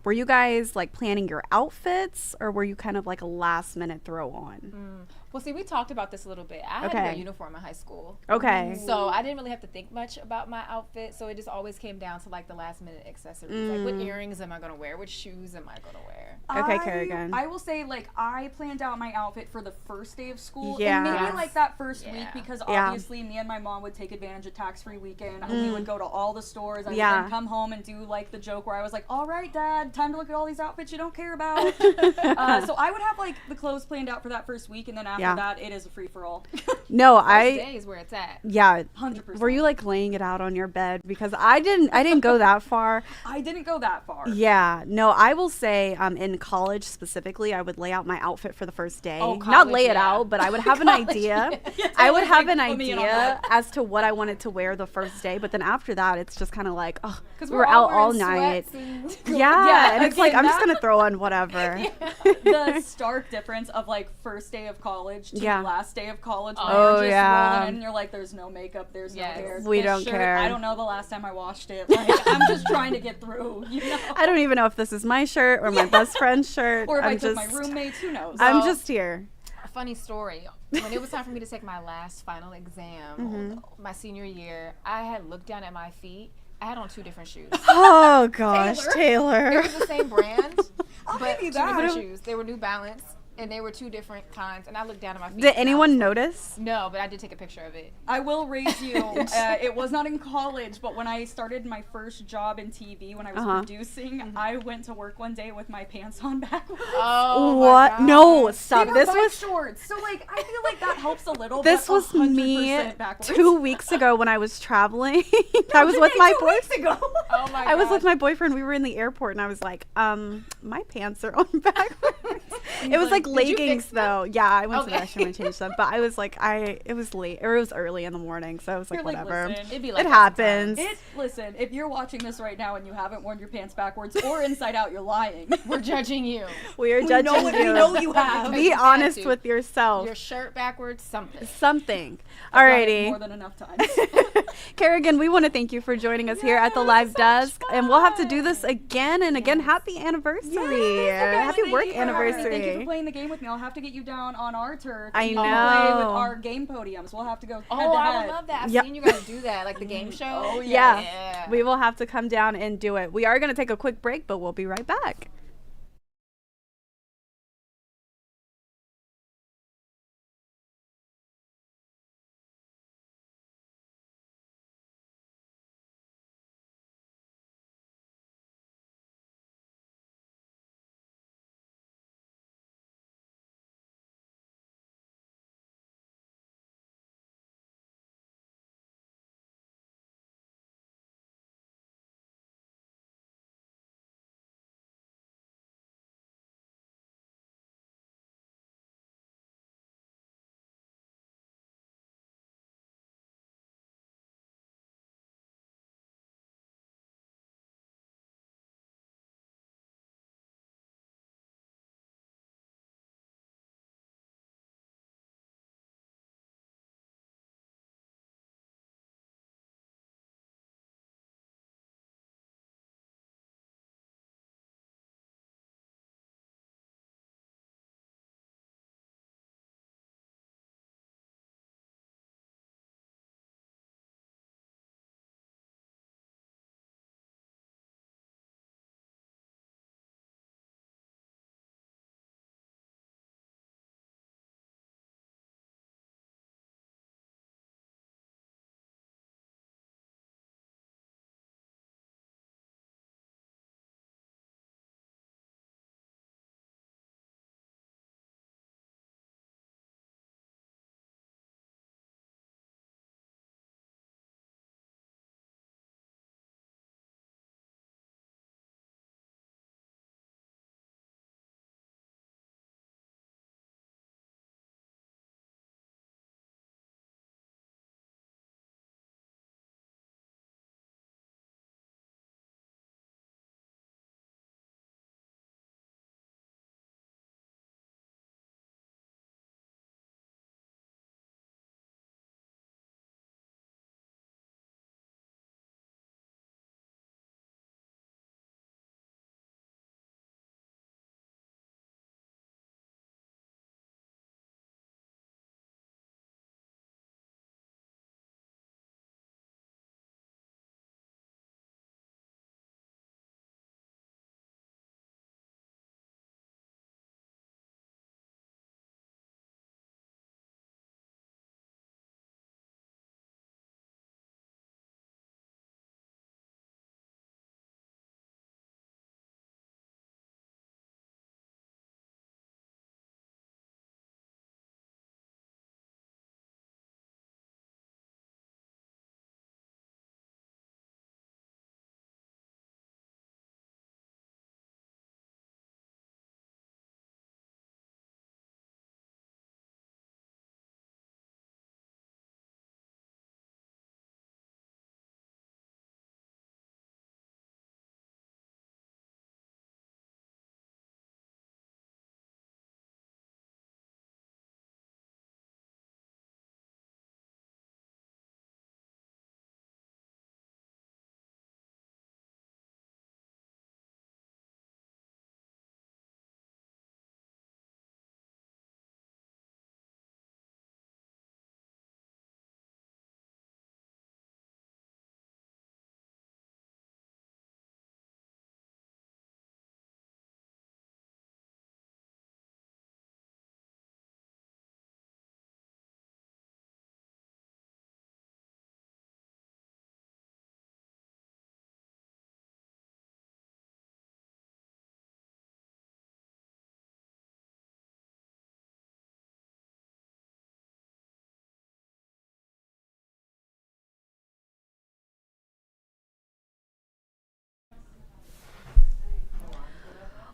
Were you guys like planning your outfits, or were you kind of like a last minute throw on? Well, see, we talked about this a little bit. I had Okay. no uniform in high school. Okay. So I didn't really have to think much about my outfit. So it just always came down to like the last minute accessories. Like what earrings am I going to wear? Which shoes am I going to wear? Okay, Kerrigan. I will say, like, I planned out my outfit for the first day of school. Yeah. And maybe, Yes. like, that first week, Yeah. because Yeah. obviously me and my mom would take advantage of tax-free weekend. We would go to all the stores. I Yeah. would then come home and do, like, the joke where I was like, all right, Dad, time to look at all these outfits you don't care about. So I would have, like, the clothes planned out for that first week, and then after Yeah. that, it is a free-for-all. No, First I day is where it's at. yeah. 100%. Were you like laying it out on your bed? Because I didn't go that far. I didn't go that far. Yeah, no, I will say in college specifically, I would lay out my outfit for the first day. Oh, Not college, lay it yeah. out, but I would have an idea. Yeah, I would totally, have like, an put me in on idea that. as to what I wanted to wear the first day. But then after that, it's just kind of like, oh, Because we were out all wearing night. sweats and Yeah, and it's like, again, I'm just that- going to throw on whatever. The stark difference of like first day of college to Yeah. last day of college when Oh, you're just yeah. rolling in and you're like, there's no makeup, there's Yes. no hair. We This don't shirt, care. I don't know the last time I washed it. Like I'm just trying to get through, you know. I don't even know if this is my shirt or my best friend's shirt. Or if I I'm took just, my roommates, who knows? I'm So- just here. A funny story. When it was time for me to take my last final exam, my senior year, I had looked down at my feet. I had on 2 different shoes. Oh gosh, It Taylor. was the same brand, but give you 2 that. different shoes. They were New Balance, and they were 2 different kinds. And I looked down at my feet. Did and I anyone was like- notice? No, but I did take a picture of it. I will raise you. It was not in college, but when I started my first job in TV, when I was producing, I went to work one day with my pants on backwards. Oh, What? My No, God. stop. They were This bike was shorts, so like I feel like that helps a little. This but was me 100% backwards. 2 weeks ago when I was traveling. I was with my boyfriend. Oh my I was God. with my boyfriend. We were in the airport, and I was like, my pants are on backwards. It was like "Did you leggings, fix them?" though. Yeah, I went to the Okay. restroom and changed them. But I was like, it was late, or it was early in the morning, so I was like, You're like, whatever. listen, It'd be like It that happens. Listen, if you're watching this right now and you haven't worn your pants backwards or inside out, you're lying. We're judging you. We are judging know it, we you. know you have. Be You had honest to. with yourself. Your shirt backwards, something. Something. Done it Alrighty. more than enough times. Kerrigan, we want to thank you for joining us here at the live desk, and we'll have to do this again and again. Happy anniversary! Happy work Thank you for anniversary! Thank you for playing the game with me. I'll have to get you down on our turf. I and you can play with know. our game podiums. We'll have to go head Oh, to I head. would love that. I've Yep. seen you guys do that, like the game show. Oh, Yeah. Yeah. We will have to come down and do it. We are going to take a quick break, but we'll be right back.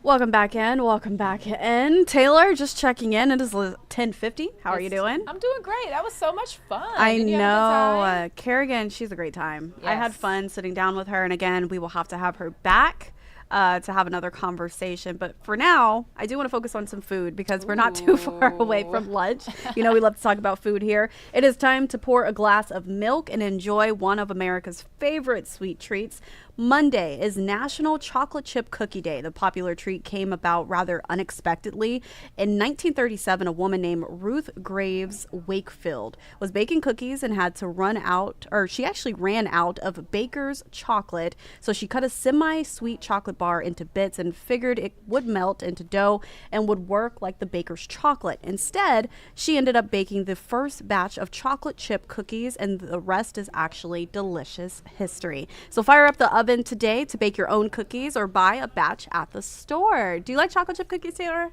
Welcome back in. Welcome back in. Taylor, just checking in. It is 10:50. How are you doing? I'm doing great. That was so much fun. I Did you have a good know. time? Kerrigan, she's a great time. I had Yes. fun sitting down with her. And again, we will have to have her back to have another conversation. But for now, I do want to focus on some food because we're not too far away from lunch. You know, we love to talk about food here. It is time to pour a glass of milk and enjoy one of America's favorite sweet treats. Monday is National Chocolate Chip Cookie Day. The popular treat came about rather unexpectedly. In 1937, a woman named Ruth Graves Wakefield was baking cookies and had to run out, or she actually ran out of baker's chocolate. So she cut a semi-sweet chocolate bar into bits and figured it would melt into dough and would work like the baker's chocolate. Instead, she ended up baking the first batch of chocolate chip cookies, and the rest is actually delicious history. So fire up the oven today to bake your own cookies or buy a batch at the store. Do you like chocolate chip cookies, Taylor?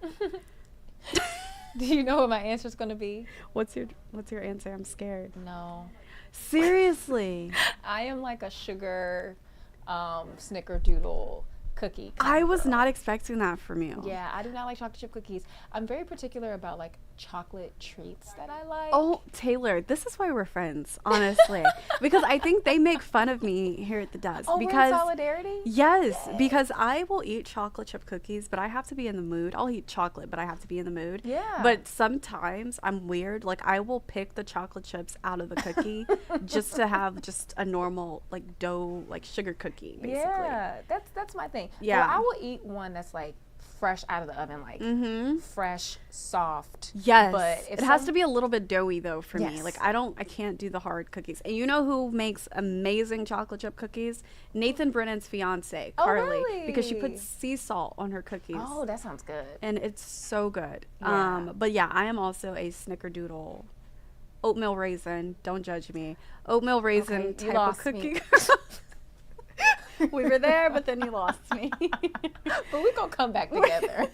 Do you know what my answer is going to be? What's your answer? I'm scared. No. Seriously. I am like a sugar snickerdoodle cookie. I was not expecting that from you. Yeah, I do not like chocolate chip cookies. I'm very particular about like chocolate treats that I like. Oh, Taylor, this is why we're friends, honestly. Because I think they make fun of me here at the desk. Oh, because we're in solidarity? Yes, because I will eat chocolate chip cookies, but I have to be in the mood. I'll eat chocolate, but I have to be in the mood. Yeah. But sometimes I'm weird. Like I will pick the chocolate chips out of the cookie just to have just a normal like dough, like sugar cookie, basically. Yeah, that's my thing. Yeah. Well, I will eat one that's like fresh out of the oven, like fresh, soft. Yes, but if it has to be a little bit doughy though for me. Yes. Like I can't do the hard cookies. And you know who makes amazing chocolate chip cookies? Nathan Brennan's fiance, Oh, Carly, really? because she puts sea salt on her cookies. Oh, that sounds good. And it's so good. Yeah. But yeah, I am also a snickerdoodle, oatmeal raisin. Don't judge me. Oatmeal raisin Okay, you type of lost cookie. me. We were there, but then you lost me. But we're gonna come back together.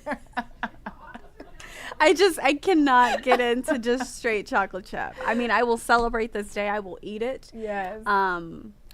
I cannot get into just straight chocolate chip. I mean, I will celebrate this day. I will eat it. Yes.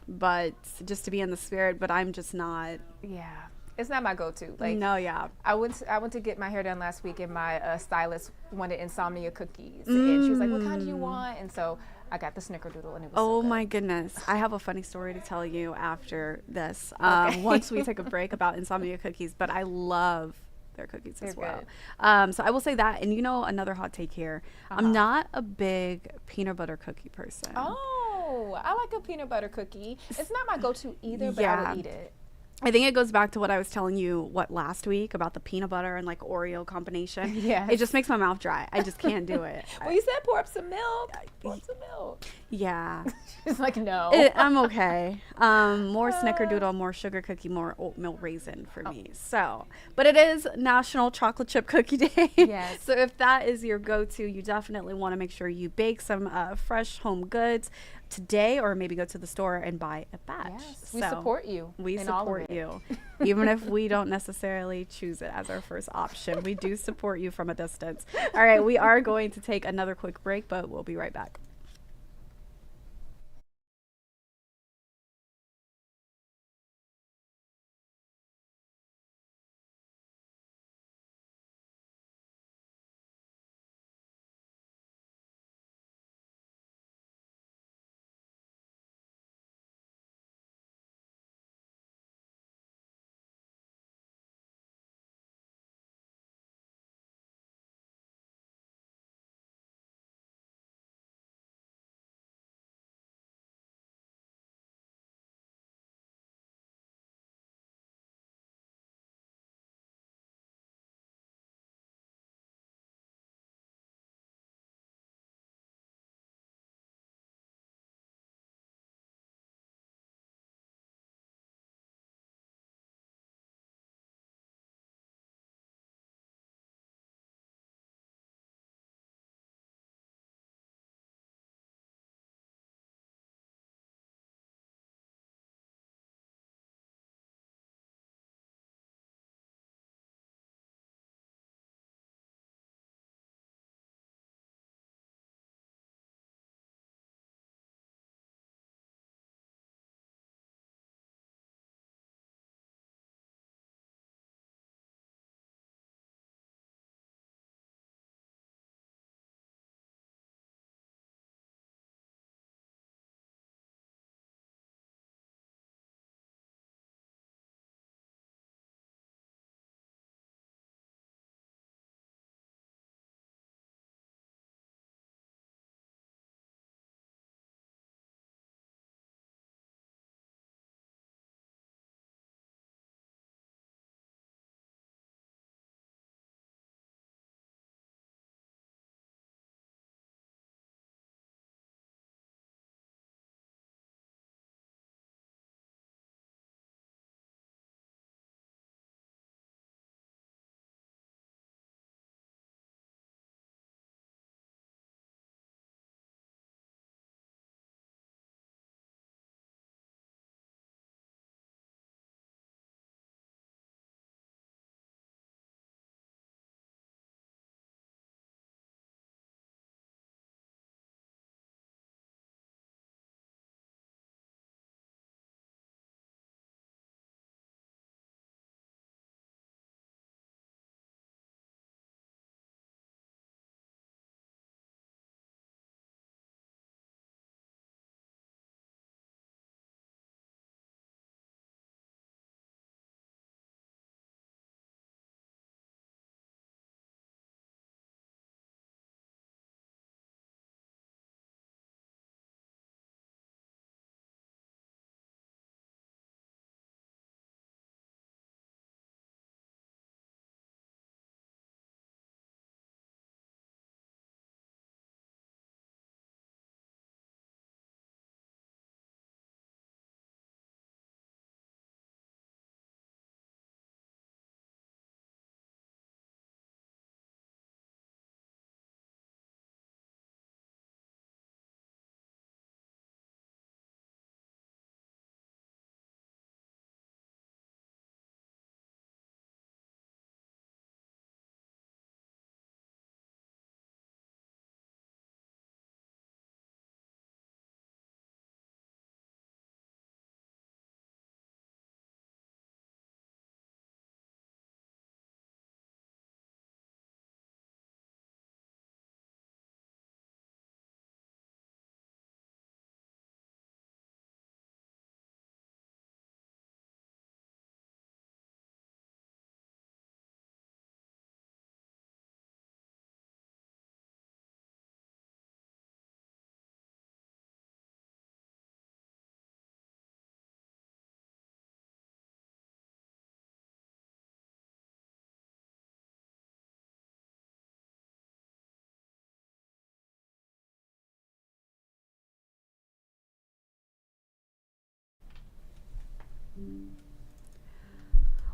But just to be in the spirit, but I'm just not. Yeah. It's not my go-to. Like No, yeah. I went to get my hair done last week, and my stylist wanted insomnia cookies, and she was like, "What kind do you want?" And so I got the snickerdoodle, and it was so Oh good. my goodness. I have a funny story to tell you after this. Okay. Once we take a break about insomnia cookies, but I love their cookies as They're well. So I will say that. And you know, another hot take here. I'm not a big peanut butter cookie person. Oh, I like a peanut butter cookie. It's not my go-to either, but I Yeah. will eat it. I think it goes back to what I was telling you last week about the peanut butter and like Oreo combination. Yes. It just makes my mouth dry. I just can't do it. Well, you said pour up some milk. Pour up some milk. Yeah. It's like no. I'm okay. More snickerdoodle, more sugar cookie, more oatmeal raisin for me. So, but it is National Chocolate Chip Cookie Day. Yes. So if that is your go-to, you definitely want to make sure you bake some fresh home goods today, or maybe go to the store and buy a batch. Yes, we So, support you. We in all of support it. you. Even if we don't necessarily choose it as our first option, we do support you from a distance. All right, we are going to take another quick break, but we'll be right back.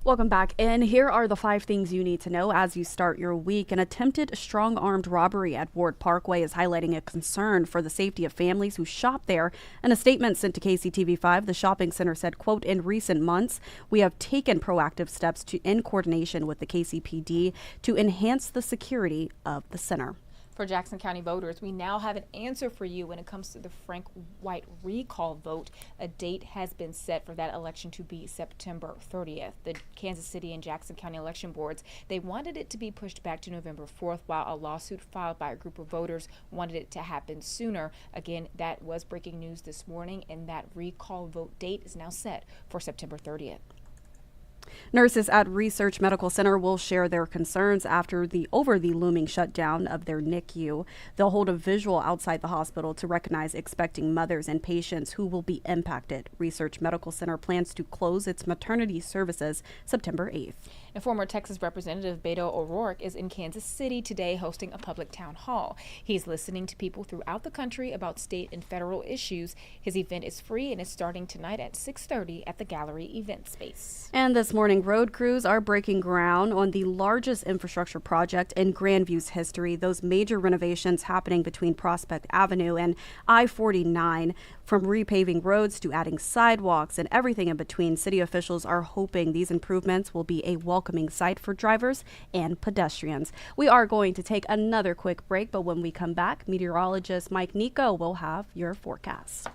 Welcome back. And here are the 5 things you need to know as you start your week. An attempted strong-armed robbery at Ward Parkway is highlighting a concern for the safety of families who shop there. In a statement sent to KCTV5, the shopping center said, quote, "In recent months, we have taken proactive steps in coordination with the KCPD to enhance the security of the center." For Jackson County voters, we now have an answer for you when it comes to the Frank White recall vote. A date has been set for that election to be September 30th. The Kansas City and Jackson County election boards, they wanted it to be pushed back to November 4th, while a lawsuit filed by a group of voters wanted it to happen sooner. Again, that was breaking news this morning, and that recall vote date is now set for September 30th. Nurses at Research Medical Center will share their concerns over the looming shutdown of their NICU. They'll hold a visual outside the hospital to recognize expecting mothers and patients who will be impacted. Research Medical Center plans to close its maternity services September 8th. And former Texas Representative Beto O'Rourke is in Kansas City today hosting a public town hall. He's listening to people throughout the country about state and federal issues. His event is free and is starting tonight at 6:30 at the Gallery event space. And this morning, road crews are breaking ground on the largest infrastructure project in Grandview's history. Those major renovations happening between Prospect Avenue and I-49, from repaving roads to adding sidewalks and everything in between. City officials are hoping these improvements will be a welcoming sight for drivers and pedestrians. We are going to take another quick break, but when we come back, meteorologist Mike Nico will have your forecast.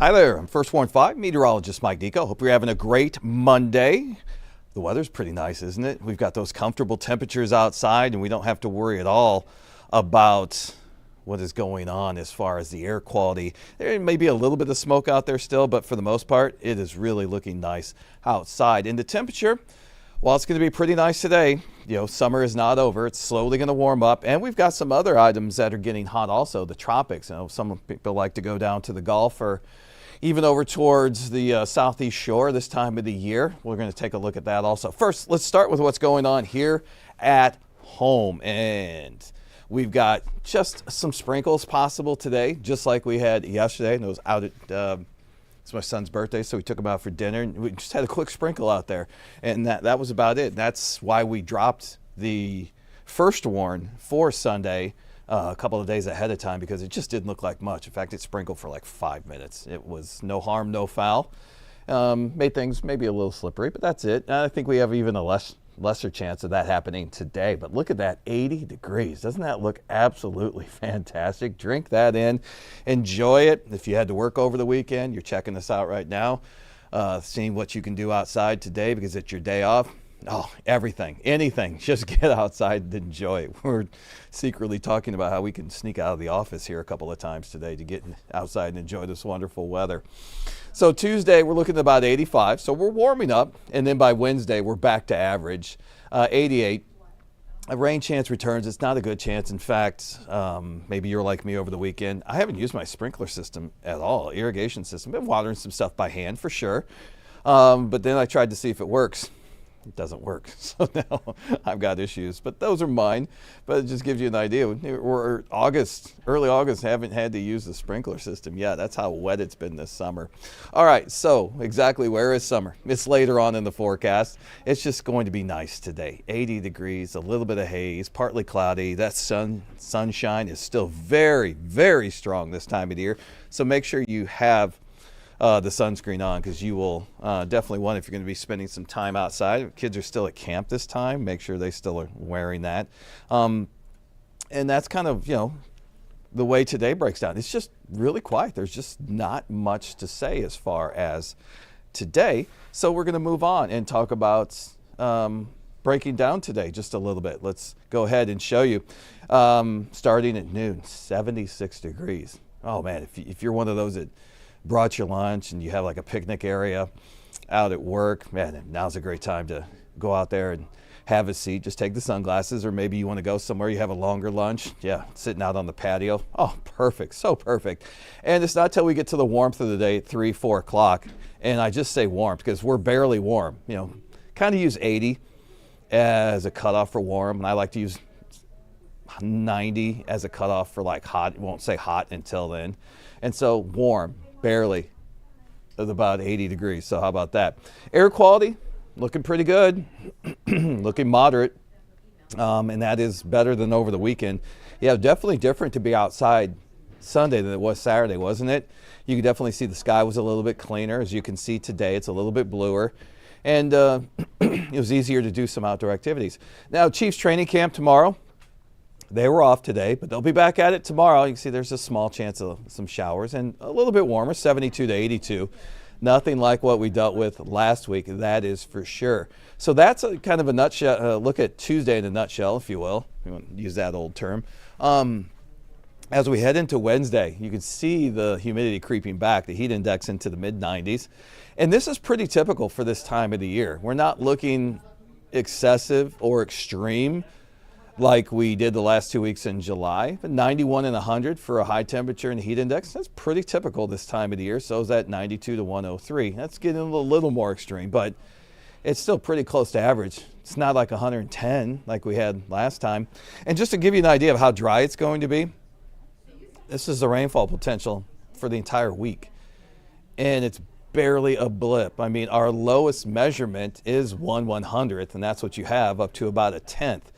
Hi there, I'm First Warn 5 meteorologist Mike Nico. Hope you're having a great Monday. The weather's pretty nice, isn't it? We've got those comfortable temperatures outside and we don't have to worry at all about what is going on as far as the air quality. There may be a little bit of smoke out there still, but for the most part, it is really looking nice outside. And the temperature, while it's going to be pretty nice today, summer is not over. It's slowly going to warm up. And we've got some other items that are getting hot also, the tropics. Some people like to go down to the Gulf or even over towards the southeast shore this time of the year. We're going to take a look at that also. First, let's start with what's going on here at home. And we've got just some sprinkles possible today, just like we had yesterday. And it was out at, it's my son's birthday, so we took him out for dinner. And we just had a quick sprinkle out there. And that was about it. And that's why we dropped the first warn for Sunday a couple of days ahead of time, because it just didn't look like much. In fact, it sprinkled for like 5 minutes. It was no harm, no foul. Made things maybe a little slippery, but that's it. I think we have even a lesser chance of that happening today. But look at that, 80 degrees. Doesn't that look absolutely fantastic? Drink that in, enjoy it. If you had to work over the weekend, you're checking this out right now, seeing what you can do outside today because it's your day off. Oh, everything, anything, just get outside and enjoy it. We're secretly talking about how we can sneak out of the office here a couple of times today to get outside and enjoy this wonderful weather. So Tuesday, we're looking at about 85, so we're warming up. And then by Wednesday, we're back to average, 88. A rain chance returns. It's not a good chance. In fact, maybe you're like me over the weekend. I haven't used my sprinkler system at all, irrigation system. Been watering some stuff by hand for sure. But then I tried to see if it works. It doesn't work. So now I've got issues, but those are mine. But it just gives you an idea. We're early August, haven't had to use the sprinkler system yet. That's how wet it's been this summer. All right, so exactly where is summer? It's later on in the forecast. It's just going to be nice today. 80 degrees, a little bit of haze, partly cloudy. That sunshine is still very, very strong this time of the year. So make sure you have the sunscreen on, because you will definitely want, if you're going to be spending some time outside. Kids are still at camp this time. Make sure they still are wearing that. And that's kind of, the way today breaks down. It's just really quiet. There's just not much to say as far as today. So we're going to move on and talk about breaking down today just a little bit. Let's go ahead and show you. Starting at noon, 76 degrees. Oh, man, if you're one of those that brought your lunch and you have like a picnic area out at work, man, now's a great time to go out there and have a seat. Just take the sunglasses, or maybe you want to go somewhere you have a longer lunch. Yeah, sitting out on the patio. Oh, perfect, so perfect. And it's not till we get to the warmth of the day at 3, 4 o'clock. And I just say warmth because we're barely warm. Kind of use 80 as a cutoff for warm, and I like to use 90 as a cutoff for like hot. Won't say hot until then. And so warm, barely, at about 80 degrees. So how about that? Air quality, looking pretty good, looking moderate, and that is better than over the weekend. Yeah, definitely different to be outside Sunday than it was Saturday, wasn't it? You could definitely see the sky was a little bit cleaner. As you can see today, it's a little bit bluer, and it was easier to do some outdoor activities. Now, Chiefs training camp tomorrow. They were off today, but they'll be back at it tomorrow. You can see there's a small chance of some showers and a little bit warmer, 72 to 82. Nothing like what we dealt with last week, that is for sure. So that's a kind of a nutshell, look at Tuesday in a nutshell, if you will. You want to use that old term. As we head into Wednesday, you can see the humidity creeping back, the heat index into the mid-90s. And this is pretty typical for this time of the year. We're not looking excessive or extreme like we did the last 2 weeks in July, but 91 and 100 for a high temperature and heat index, that's pretty typical this time of the year. So is that 92 to 103. That's getting a little more extreme, but it's still pretty close to average. It's not like 110 like we had last time. And just to give you an idea of how dry it's going to be, this is the rainfall potential for the entire week. And it's barely a blip. I mean, our lowest measurement is 1/100th, and that's what you have up to about a 10th.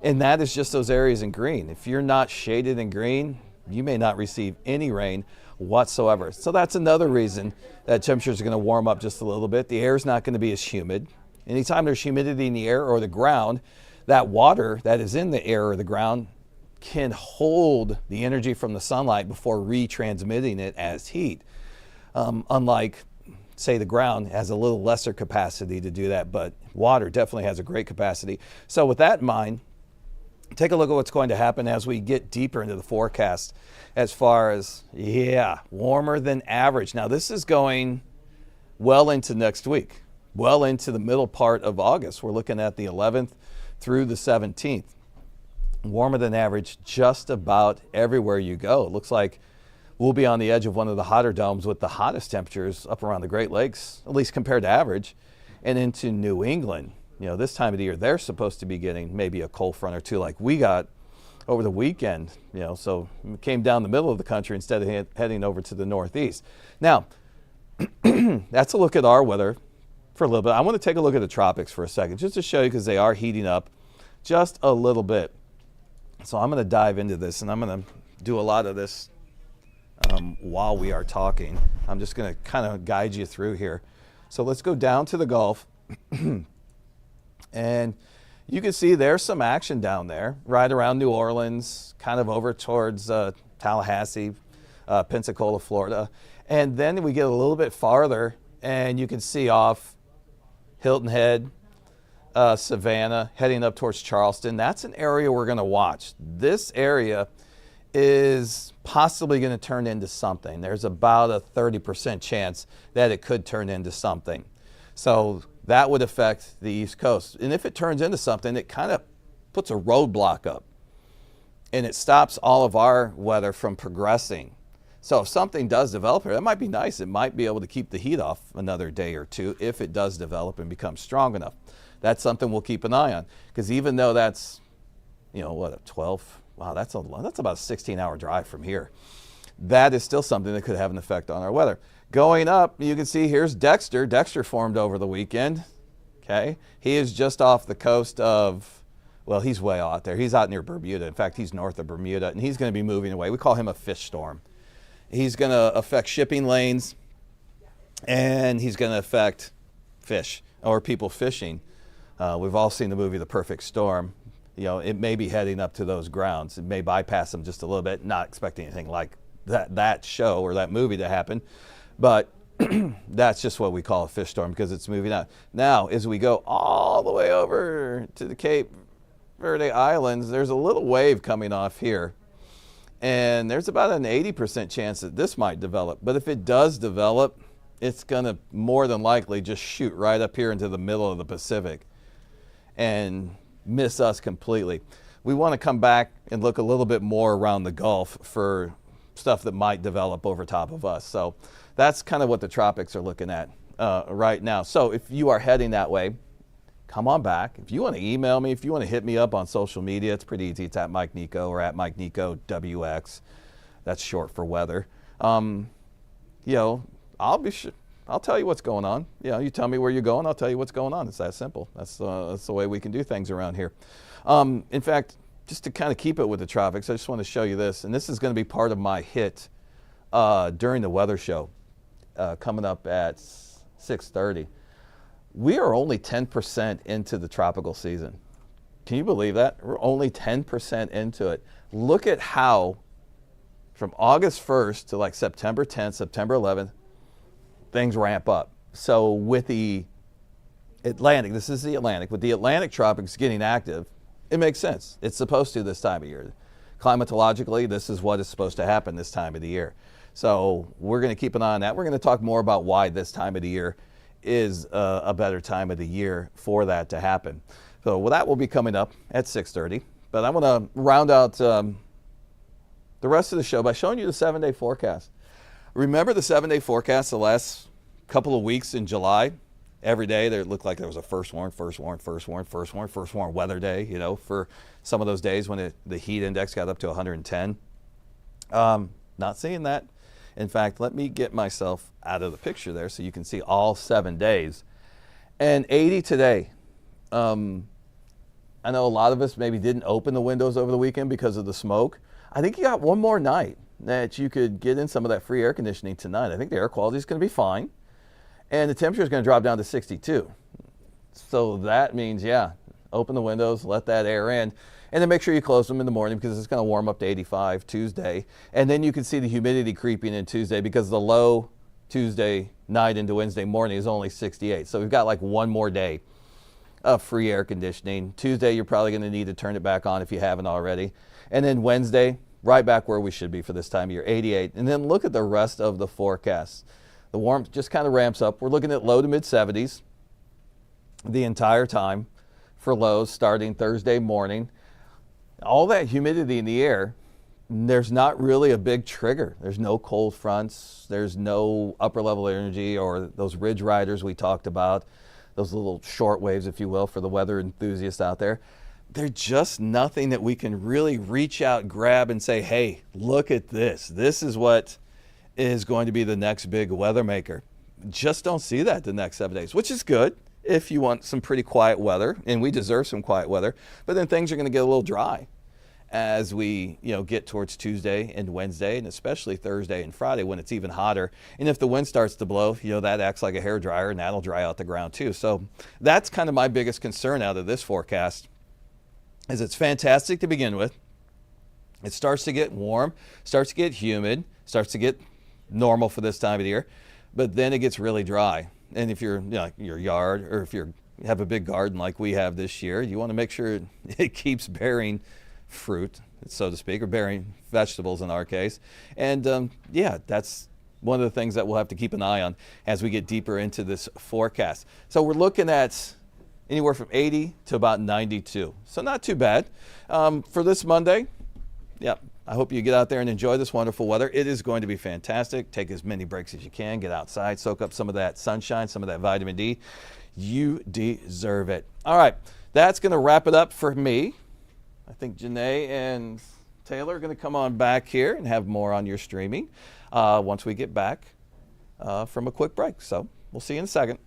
And that is just those areas in green. If you're not shaded in green, you may not receive any rain whatsoever. So that's another reason that temperatures are going to warm up just a little bit. The air is not going to be as humid. Anytime there's humidity in the air or the ground, that water that is in the air or the ground can hold the energy from the sunlight before retransmitting it as heat. Unlike, say, the ground has a little lesser capacity to do that, but water definitely has a great capacity. So with that in mind, take a look at what's going to happen as we get deeper into the forecast as far as, warmer than average. Now, this is going well into next week, well into the middle part of August. We're looking at the 11th through the 17th. Warmer than average just about everywhere you go. It looks like we'll be on the edge of one of the hotter domes with the hottest temperatures up around the Great Lakes, at least compared to average, and into New England. You know, this time of the year, they're supposed to be getting maybe a cold front or two like we got over the weekend, you know, so it came down the middle of the country instead of heading over to the Northeast. Now, that's a look at our weather for a little bit. I want to take a look at the tropics for a second, just to show you, because they are heating up just a little bit. So I'm going to dive into this, and I'm going to do a lot of this while we are talking. I'm just going to kind of guide you through here. So let's go down to the Gulf. And you can see there's some action down there, right around New Orleans, kind of over towards Tallahassee, Pensacola, Florida. And then we get a little bit farther, and you can see off Hilton Head, Savannah, heading up towards Charleston. That's an area we're going to watch. This area is possibly going to turn into something. There's about a 30% chance that it could turn into something. So that would affect the East Coast. And if it turns into something, it kind of puts a roadblock up, and it stops all of our weather from progressing. So if something does develop here, that might be nice. It might be able to keep the heat off another day or two if it does develop and become strong enough. That's something we'll keep an eye on, because even though that's, you know, what, a 12, wow, that's about a 16-hour drive from here. That is still something that could have an effect on our weather. Going up, you can see here's Dexter. Dexter formed over the weekend. Okay, he is just off the coast of, well, he's way out there. He's out near Bermuda. In fact, he's north of Bermuda, and he's going to be moving away. We call him a fish storm. He's going to affect shipping lanes, and he's going to affect fish or people fishing. We've all seen the movie The Perfect Storm. You know, it may be heading up to those grounds. It may bypass them just a little bit, not expecting anything like that show or that movie to happen. But that's just what we call a fish storm, because it's moving out. Now, as we go all the way over to the Cape Verde Islands, there's a little wave coming off here. And there's about an 80% chance that this might develop. But if it does develop, it's going to more than likely just shoot right up here into the middle of the Pacific and miss us completely. We want to come back and look a little bit more around the Gulf for stuff that might develop over top of us. So that's kind of what the tropics are looking at right now. So if you are heading that way, come on back. If you want to email me, if you want to hit me up on social media, it's pretty easy. It's at Mike Nico or at Mike Nico WX. That's short for weather. You know, I'll tell you what's going on. You know, you tell me where you're going, I'll tell you what's going on. It's that simple. That's the way we can do things around here. In fact, just to kind of keep it with the tropics, I just want to show you this. And this is going to be part of my hit during the weather show coming up at 6:30. We are only 10% into the tropical season. Can you believe that? We're only 10% into it. Look at how from August 1st to like September 10th, September 11th, things ramp up. So with the Atlantic, this is the Atlantic, with the Atlantic tropics getting active, it makes sense. It's supposed to this time of year. Climatologically, this is what is supposed to happen this time of the year. So we're going to keep an eye on that. We're going to talk more about why this time of the year is a better time of the year for that to happen. So well, that will be coming up at 6:30. But I want to round out the rest of the show by showing you the 7-day forecast. Remember the 7-day forecast the last couple of weeks in July? Every day there looked like there was a first warn weather day, you know, for some of those days when the heat index got up to 110. Not seeing that. In fact, let me get myself out of the picture there so you can see all 7 days. And 80 today. I know a lot of us maybe didn't open the windows over the weekend because of the smoke. I think you got one more night that you could get in some of that free air conditioning tonight. I think the air quality is going to be fine. And the temperature is going to drop down to 62. So that means, yeah, open the windows, let that air in. And then make sure you close them in the morning because it's going to warm up to 85 Tuesday. And then you can see the humidity creeping in Tuesday because the low Tuesday night into Wednesday morning is only 68. So we've got like one more day of free air conditioning. Tuesday, you're probably going to need to turn it back on if you haven't already. And then Wednesday, right back where we should be for this time of year, 88. And then look at the rest of the forecast. The warmth just kind of ramps up. We're looking at low to mid 70s the entire time for lows starting Thursday morning. All that humidity in the air, there's not really a big trigger. There's no cold fronts. There's no upper level energy or those ridge riders we talked about, those little short waves, if you will, for the weather enthusiasts out there. They're just nothing that we can really reach out, grab, and say, hey, look at this. This is what is going to be the next big weather maker. Just don't see that the next 7 days, which is good if you want some pretty quiet weather, and we deserve some quiet weather. But then things are going to get a little dry as we get towards Tuesday and Wednesday, and especially Thursday and Friday when it's even hotter. And if the wind starts to blow, that acts like a hairdryer, and that'll dry out the ground too. So that's kind of my biggest concern out of this forecast. Is it's fantastic to begin with. It starts to get warm, starts to get humid, starts to get normal for this time of the year, but then it gets really dry. And if you're your yard, or if you have a big garden like we have this year, you want to make sure it keeps bearing fruit, so to speak, or bearing vegetables in our case. And that's one of the things that we'll have to keep an eye on as we get deeper into this forecast. So we're looking at anywhere from 80 to about 92. So not too bad. For this Monday, I hope you get out there and enjoy this wonderful weather. It is going to be fantastic. Take as many breaks as you can. Get outside, soak up some of that sunshine, some of that vitamin D. You deserve it. All right, that's going to wrap it up for me. I think Janae and Taylor are going to come on back here and have more on your streaming once we get back from a quick break. So we'll see you in a second.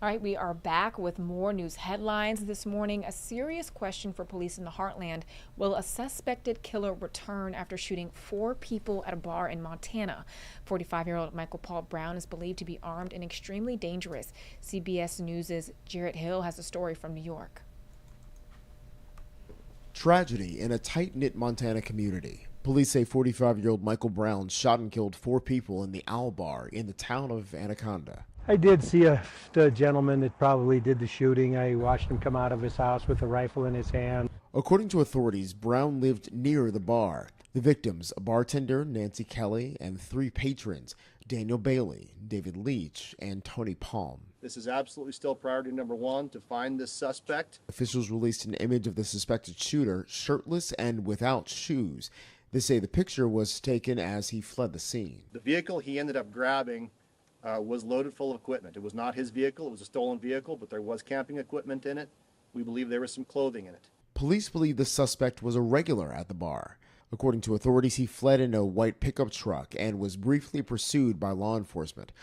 All right, we are back with more news headlines this morning. A serious question for police in the Heartland. Will a suspected killer return after shooting 4 people at a bar in Montana? 45-year-old Michael Paul Brown is believed to be armed and extremely dangerous. CBS News' Jarrett Hill has a story from New York. Tragedy in a tight-knit Montana community. Police say 45-year-old Michael Brown shot and killed 4 people in the Owl Bar in the town of Anaconda. I did see the gentleman that probably did the shooting. I watched him come out of his house with a rifle in his hand. According to authorities, Brown lived near the bar. The victims, a bartender, Nancy Kelly, and 3 patrons, Daniel Bailey, David Leach, and Tony Palm. This is absolutely still priority number 1, to find this suspect. Officials released an image of the suspected shooter, shirtless and without shoes. They say the picture was taken as he fled the scene. The vehicle he ended up grabbing was loaded full of equipment. It was not his vehicle. It was a stolen vehicle, but there was camping equipment in it. We believe there was some clothing in it. Police believe the suspect was a regular at the bar. According to authorities, he fled in a white pickup truck and was briefly pursued by law enforcement.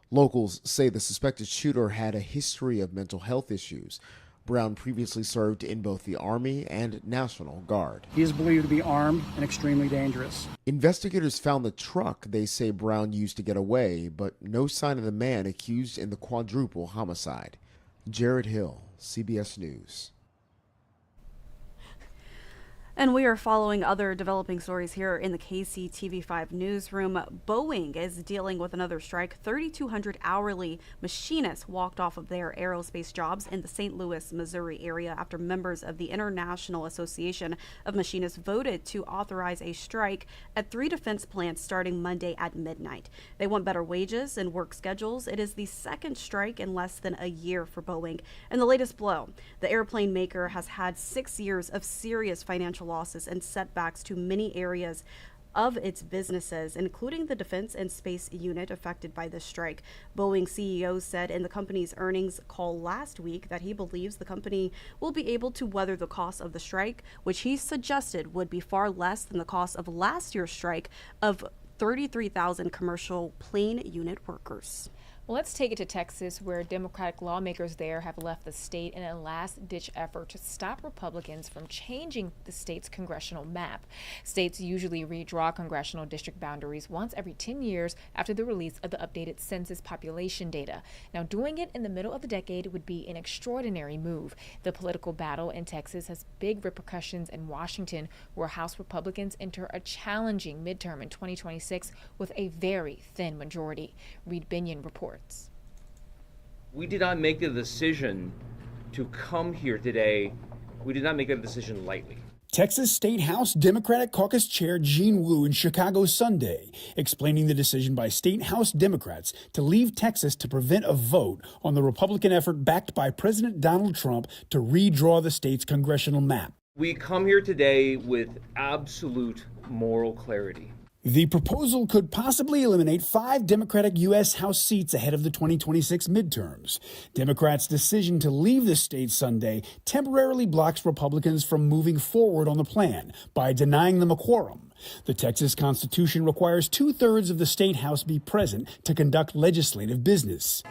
Locals say the suspected shooter had a history of mental health issues. Brown previously served in both the Army and National Guard. He is believed to be armed and extremely dangerous. Investigators found the truck they say Brown used to get away, but no sign of the man accused in the quadruple homicide. Jarrett Hill, CBS News. And we are following other developing stories here in the KCTV5 newsroom. Boeing is dealing with another strike. 3,200 hourly machinists walked off of their aerospace jobs in the St. Louis, Missouri area after members of the International Association of Machinists voted to authorize a strike at 3 defense plants starting Monday at midnight. They want better wages and work schedules. It is the second strike in less than a year for Boeing. And the latest blow, the airplane maker has had 6 years of serious financial losses and setbacks to many areas of its businesses, including the defense and space unit affected by this strike. Boeing CEO said in the company's earnings call last week that he believes the company will be able to weather the cost of the strike, which he suggested would be far less than the cost of last year's strike of 33,000 commercial plane unit workers. Well, let's take it to Texas, where Democratic lawmakers there have left the state in a last-ditch effort to stop Republicans from changing the state's congressional map. States usually redraw congressional district boundaries once every 10 years after the release of the updated census population data. Now, doing it in the middle of the decade would be an extraordinary move. The political battle in Texas has big repercussions in Washington, where House Republicans enter a challenging midterm in 2026 with a very thin majority. Reed Binion reports. We did not make the decision to come here today. We did not make that decision lightly. Texas State House Democratic Caucus Chair Gene Wu in Chicago Sunday, explaining the decision by State House Democrats to leave Texas to prevent a vote on the Republican effort backed by President Donald Trump to redraw the state's congressional map. We come here today with absolute moral clarity. The proposal could possibly eliminate 5 Democratic U.S. House seats ahead of the 2026 midterms. Democrats' decision to leave the state Sunday temporarily blocks Republicans from moving forward on the plan by denying them a quorum. The Texas Constitution requires 2/3 of the state House be present to conduct legislative business.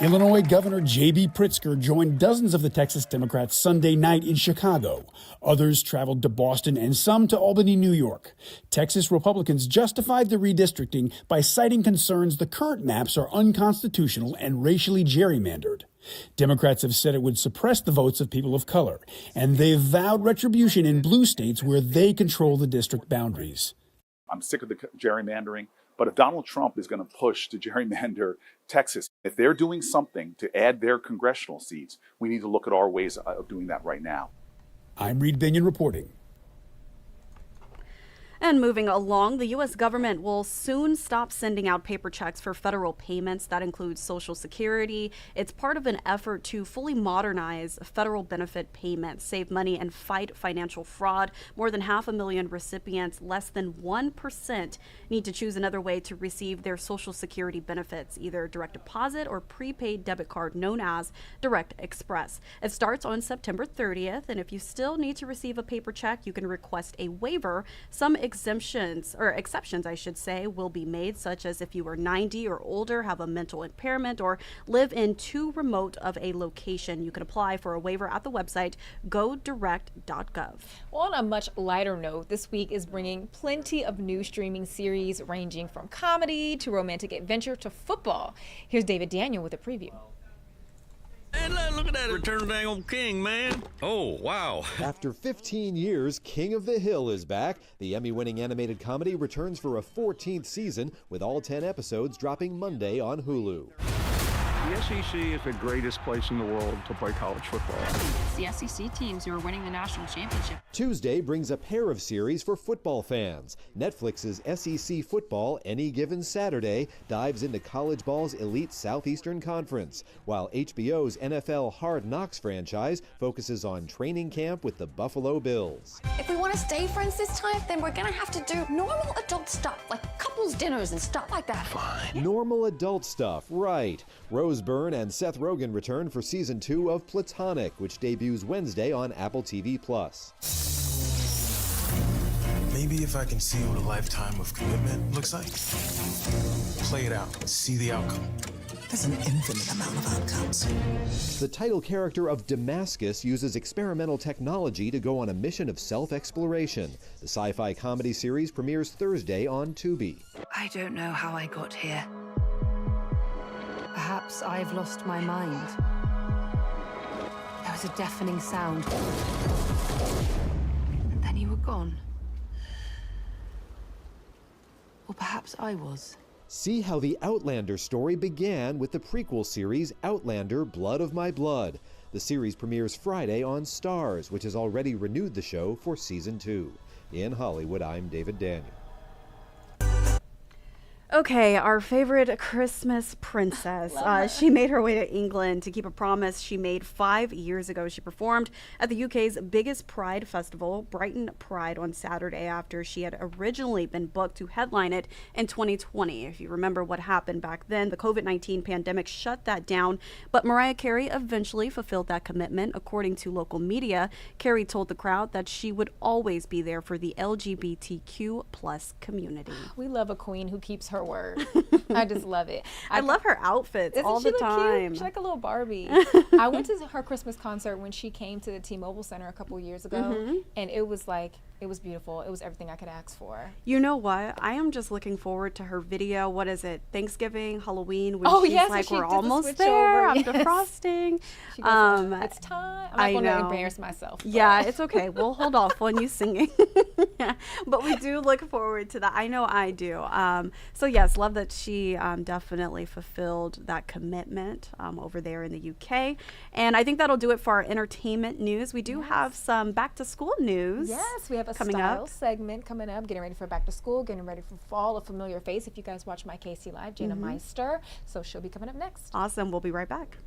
Illinois Governor J.B. Pritzker joined dozens of the Texas Democrats Sunday night in Chicago. Others traveled to Boston and some to Albany, New York. Texas Republicans justified the redistricting by citing concerns the current maps are unconstitutional and racially gerrymandered. Democrats have said it would suppress the votes of people of color, and they've vowed retribution in blue states where they control the district boundaries. I'm sick of the gerrymandering. But if Donald Trump is going to push to gerrymander Texas, if they're doing something to add their congressional seats, we need to look at our ways of doing that right now. I'm Reed Binion reporting. And moving along, the U.S. government will soon stop sending out paper checks for federal payments. That includes Social Security. It's part of an effort to fully modernize federal benefit payments, save money, and fight financial fraud. More than 500,000 recipients, less than 1%, need to choose another way to receive their Social Security benefits, either direct deposit or prepaid debit card known as Direct Express. It starts on September 30th, and if you still need to receive a paper check, you can request a waiver. Some exceptions, I should say, will be made, such as if you are 90 or older, have a mental impairment, or live in too remote of a location. You can apply for a waiver at the website godirect.gov. Well, on a much lighter note, this week is bringing plenty of new streaming series ranging from comedy to romantic adventure to football. Here's David Daniel with a preview. And look at that, Return of the Dang Old King, man. Oh, wow. After 15 years, King of the Hill is back. The Emmy-winning animated comedy returns for a 14th season, with all 10 episodes dropping Monday on Hulu. The SEC is the greatest place in the world to play college football. It's the SEC teams who are winning the national championship. Tuesday brings a pair of series for football fans. Netflix's SEC Football Any Given Saturday dives into college ball's elite Southeastern Conference, while HBO's NFL Hard Knocks franchise focuses on training camp with the Buffalo Bills. If we want to stay friends this time, then we're gonna have to do normal adult stuff, like couples dinners and stuff like that. Fine. Normal adult stuff, right. Rose Byrne and Seth Rogen return for season 2 of Platonic, which debuts Wednesday on Apple TV+. Maybe if I can see what a lifetime of commitment looks like, play it out, see the outcome. There's an infinite amount of outcomes. The title character of Damascus uses experimental technology to go on a mission of self-exploration. The sci-fi comedy series premieres Thursday on Tubi. I don't know how I got here. Perhaps I've lost my mind. There was a deafening sound. And then you were gone. Or perhaps I was. See how the Outlander story began with the prequel series Outlander: Blood of My Blood. The series premieres Friday on Starz, which has already renewed the show for season 2. In Hollywood, I'm David Daniel. Okay, our favorite Christmas princess. She made her way to England to keep a promise she made 5 years ago. She performed at the UK's biggest Pride festival, Brighton Pride, on Saturday after she had originally been booked to headline it in 2020. If you remember what happened back then, the COVID-19 pandemic shut that down, but Mariah Carey eventually fulfilled that commitment. According to local media, Carey told the crowd that she would always be there for the LGBTQ plus community. We love a queen who keeps her word. I just love it. I love her outfits all the time. She's like a little Barbie. I went to her Christmas concert when she came to the T-Mobile Center a couple years ago, and it was beautiful. It was everything I could ask for. You know what? I am just looking forward to her video. What is it? Thanksgiving, Halloween, when she's yes, like, she we're did the almost switch there. over, I'm defrosting. She goes, it's time. I'm not going to embarrass myself. Yeah, it's okay. We'll hold off on you singing. But we do look forward to that. I know I do. So yes, love that she definitely fulfilled that commitment over there in the UK. And I think that'll do it for our entertainment news. We do have some back to school news. Yes, we have a style segment coming up, getting ready for back to school, getting ready for fall. A familiar face, if you guys watch my KC Live, Jana Meister. So she'll be coming up next. Awesome. We'll be right back.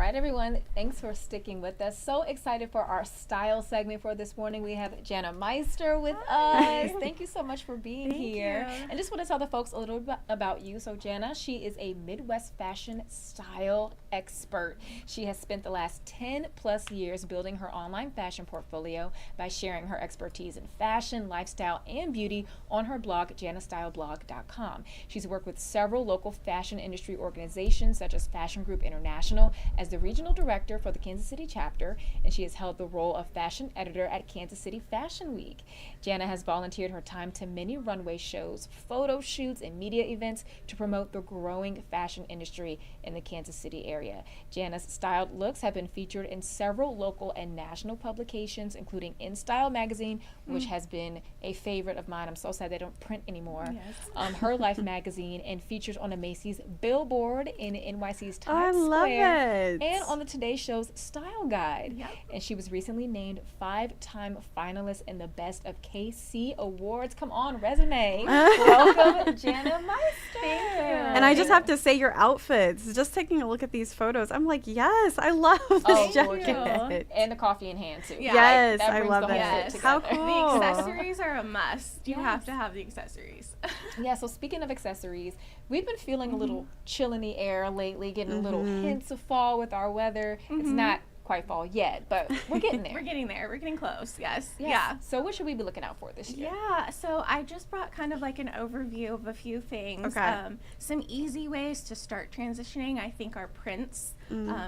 right, everyone, thanks for sticking with us. So excited for our style segment for this morning. We have Jana Meister with us. Thank you so much for being here. And just want to tell the folks a little bit about you. So Jana, she is a Midwest fashion style expert. She has spent the last 10 plus years building her online fashion portfolio by sharing her expertise in fashion, lifestyle, and beauty on her blog, janastyleblog.com. She's worked with several local fashion industry organizations such as Fashion Group International as the regional director for the Kansas City chapter, and she has held the role of fashion editor at Kansas City Fashion Week. Jana has volunteered her time to many runway shows, photo shoots, and media events to promote the growing fashion industry in the Kansas City area. Jana's styled looks have been featured in several local and national publications, including In Style magazine, which has been a favorite of mine. I'm so sad they don't print anymore. Yes. Her Life magazine, and features on a Macy's billboard in NYC's Oh, I Times love Square, it. and on the Today Show's Style Guide. And she was recently named 5-time finalist in the Best of KC Awards. Come on, resume. Welcome, Jana Meister. Thank you. And I just have to say, your outfits, just taking a look at these photos, I'm like, yes, I love this jacket. And the coffee in hand, too. Yes, that I brings love the whole it. fit How together. cool. The accessories are a must. You have to have the accessories. Yeah, so speaking of accessories, we've been feeling a little chill in the air lately, getting a little hints of fall with our weather. It's not quite fall yet, but we're getting there. We're getting there. We're getting close. Yes. Yeah. So what should we be looking out for this year? Yeah. So I just brought kind of like an overview of a few things. Okay. Some easy ways to start transitioning, I think, are prints,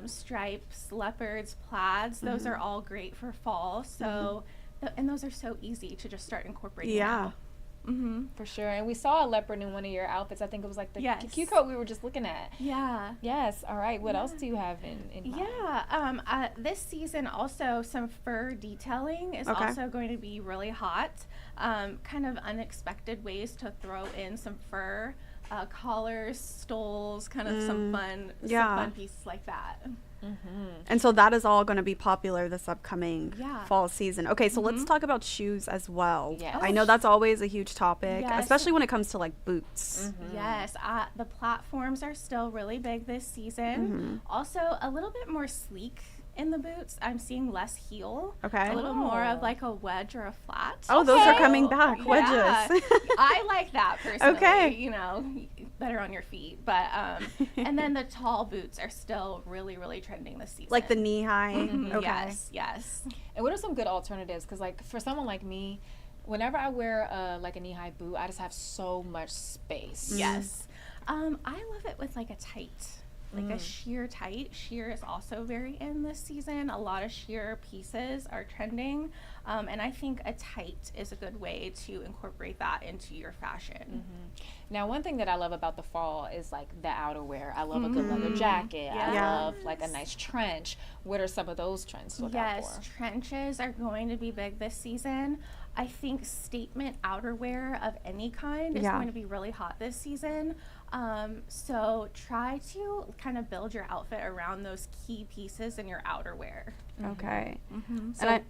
stripes, leopards, plaids. Those are all great for fall. So, and those are so easy to just start incorporating now. For sure. And we saw a leopard in one of your outfits. I think it was like the Q coat we were just looking at. Yeah. Yes. All right. What else do you have in mind? Yeah. This season also some fur detailing is also going to be really hot. Kind of unexpected ways to throw in some fur, collars, stoles, kind of some fun pieces like that. And so that is all going to be popular this upcoming fall season. Okay, so let's talk about shoes as well. I know that's always a huge topic, especially when it comes to like boots. Yes, the platforms are still really big this season. Also a little bit more sleek in the boots. I'm seeing less heel. Okay. A little more of like a wedge or a flat. Oh, those are coming back, wedges. I like that personally. Okay. You know, better on your feet. But and then the tall boots are still really, really trending this season. Like the knee high. Okay. Yes. And what are some good alternatives? Because like for someone like me, whenever I wear like a knee high boot, I just have so much space. Yes. I love it with like a tight. Like a sheer tight. Sheer is also very in this season. A lot of sheer pieces are trending. And I think a tight is a good way to incorporate that into your fashion. Now, one thing that I love about the fall is like the outerwear. I love a good leather jacket. I love like a nice trench. What are some of those trends to look out for? Yes, trenches are going to be big this season. I think statement outerwear of any kind is going to be really hot this season. So try to kind of build your outfit around those key pieces in your outerwear. Okay. So,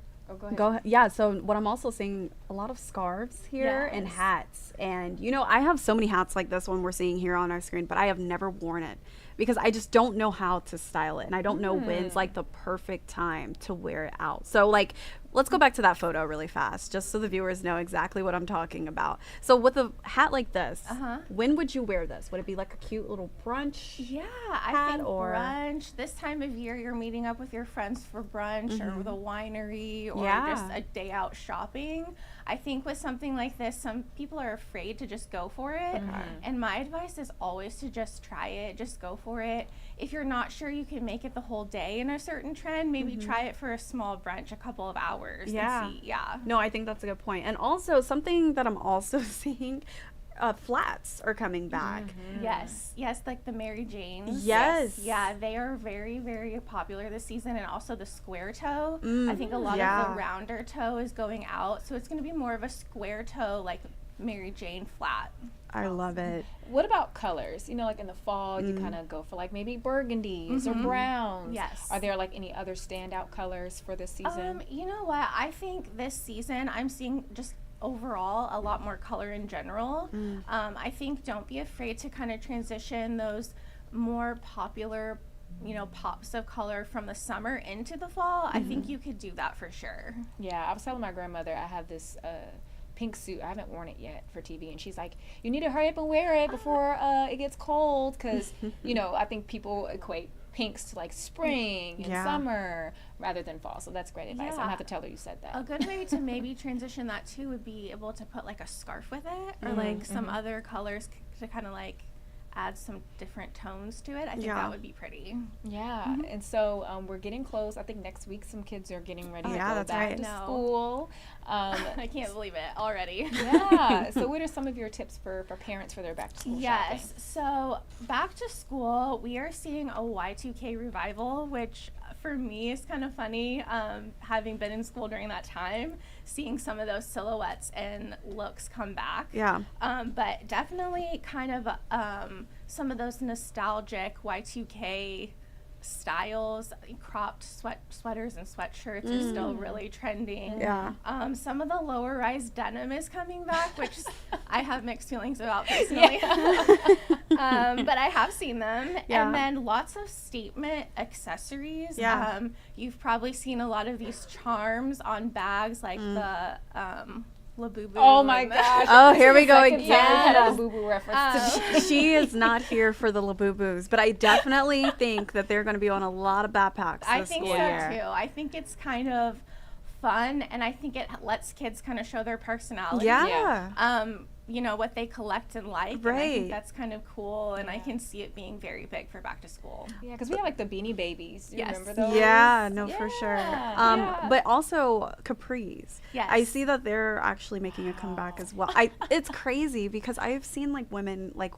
Go ahead. Yeah, so what I'm also seeing, a lot of scarves here and hats. And, you know, I have so many hats like this one we're seeing here on our screen, but I have never worn it because I just don't know how to style it. And I don't know when's like the perfect time to wear it out. So, like, let's go back to that photo really fast, just so the viewers know exactly what I'm talking about. So with a hat like this, when would you wear this? Would it be like a cute little brunch? Yeah, I think brunch. This time of year, you're meeting up with your friends for brunch or the winery or just a day out shopping. I think with something like this, some people are afraid to just go for it. And my advice is always to just try it, just go for it. If you're not sure you can make it the whole day in a certain trend, maybe try it for a small brunch, a couple of hours. And see. No, I think that's a good point. And also something that I'm also seeing, flats are coming back. Yes, like the Mary Janes. Yes. Yeah, they are very, very popular this season, and also the square toe. I think a lot of the rounder toe is going out, so it's going to be more of a square toe, like Mary Jane flat. I love it. What about colors? You know, like in the fall, you kind of go for like maybe burgundies or browns. Yes. Are there like any other standout colors for this season? You know what? I think this season I'm seeing just overall a lot more color in general. I think don't be afraid to kind of transition those more popular pops of color from the summer into the fall, I think you could do that for sure. Yeah, I was telling my grandmother I have this pink suit. I haven't worn it yet for TV, and she's like, you need to hurry up and wear it before it gets cold, because I think people equate pinks to like spring and summer rather than fall. So that's great advice. I'm gonna have to tell her you said that. A good way to maybe transition that too would be able to put like a scarf with it, or like some other colors to kind of like add some different tones to it. I think that would be pretty. Yeah. And so we're getting close. I think next week some kids are getting ready to go back to school. I can't believe it already. Yeah. So what are some of your tips for parents for their back to school shopping? So back to school, we are seeing a Y2K revival, which for me is kind of funny, having been in school during that time, seeing some of those silhouettes and looks come back. Yeah. But definitely kind of some of those nostalgic Y2K styles, cropped sweaters and sweatshirts are still really trending. Yeah. Some of the lower rise denim is coming back, which I have mixed feelings about personally. But I have seen them. Yeah. And then lots of statement accessories. Yeah. You've probably seen a lot of these charms on bags, like the Labubu. Oh my gosh. Oh, here we go again. Labubu reference. She is not here for the Labubus, but I definitely think that they're going to be on a lot of backpacks I this think school so year. too. I think it's kind of fun, and I think it lets kids kind of show their personality. Yeah. What they collect and like. Right. And I think that's kind of cool, and I can see it being very big for back to school. Yeah, because we have like the Beanie Babies. Do you remember those? Yeah, no, for sure. But also capris. Yes. I see that they're actually making a comeback as well. It's crazy because I've seen like women like,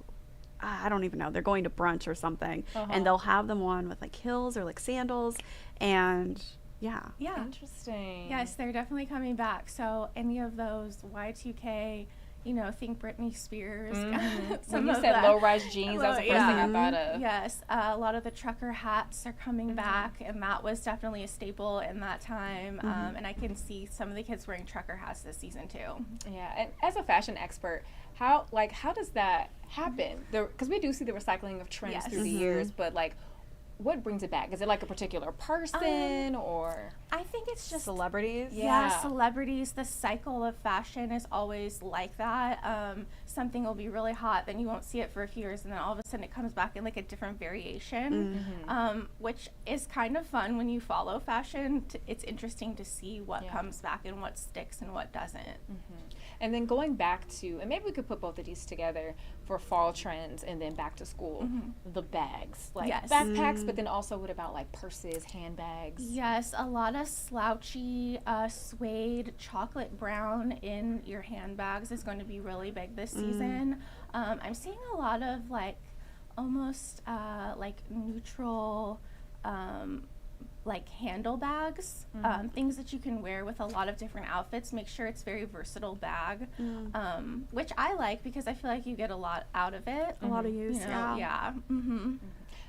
I don't even know, they're going to brunch or something, and they'll have them on with like heels or like sandals, and yeah. Interesting. Yes, they're definitely coming back. So any of those Y2K, think Britney Spears. When you said low-rise jeans, that was the first thing I thought of. Yes, a lot of the trucker hats are coming back, and that was definitely a staple in that time. And I can see some of the kids wearing trucker hats this season too. Yeah, and as a fashion expert, how does that happen? Because we do see the recycling of trends through the years, but like, what brings it back? Is it like a particular person or? I think it's just celebrities. Yeah, celebrities. The cycle of fashion is always like that. Something will be really hot, then you won't see it for a few years, and then all of a sudden it comes back in like a different variation, which is kind of fun when you follow fashion. It's interesting to see what comes back and what sticks and what doesn't. And then going back to, and maybe we could put both of these together for fall trends and then back to school, the bags, like backpacks, but then also what about like purses, handbags? Yes, a lot of slouchy suede chocolate brown in your handbags is going to be really big this season. I'm seeing a lot of like almost like neutral like handle bags, things that you can wear with a lot of different outfits. Make sure it's very versatile bag, which I like because I feel like you get a lot out of it. A lot of use,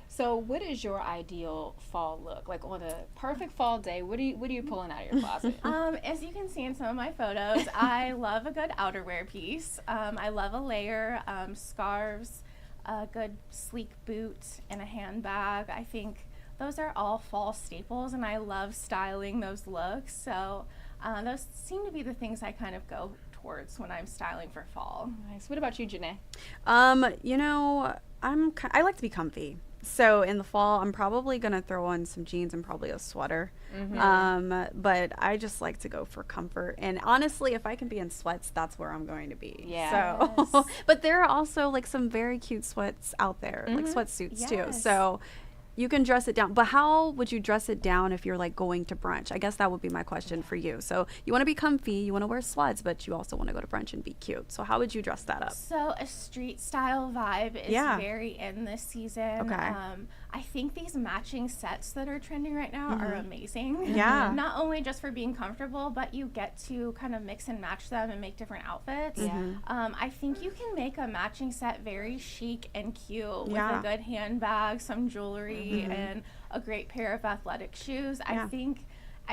So what is your ideal fall look? Like on a perfect fall day, what are you pulling out of your closet? As you can see in some of my photos, I love a good outerwear piece. I love a layer, scarves, a good sleek boot, and a handbag. I think those are all fall staples, and I love styling those looks. So those seem to be the things I kind of go towards when I'm styling for fall. Nice. What about you, Janae? I like to be comfy. So in the fall, I'm probably going to throw on some jeans and probably a sweater. But I just like to go for comfort. And honestly, if I can be in sweats, that's where I'm going to be. Yeah. So, but there are also like some very cute sweats out there, like sweatsuits too. So you can dress it down. But how would you dress it down if you're like going to brunch? I guess that would be my question for you. So you want to be comfy, you want to wear sweats, but you also want to go to brunch and be cute. So how would you dress that up? So a street style vibe is very in this season. Okay. I think these matching sets that are trending right now are amazing. Yeah. Not only just for being comfortable, but you get to kind of mix and match them and make different outfits. I think you can make a matching set very chic and cute with a good handbag, some jewelry, and a great pair of athletic shoes. I think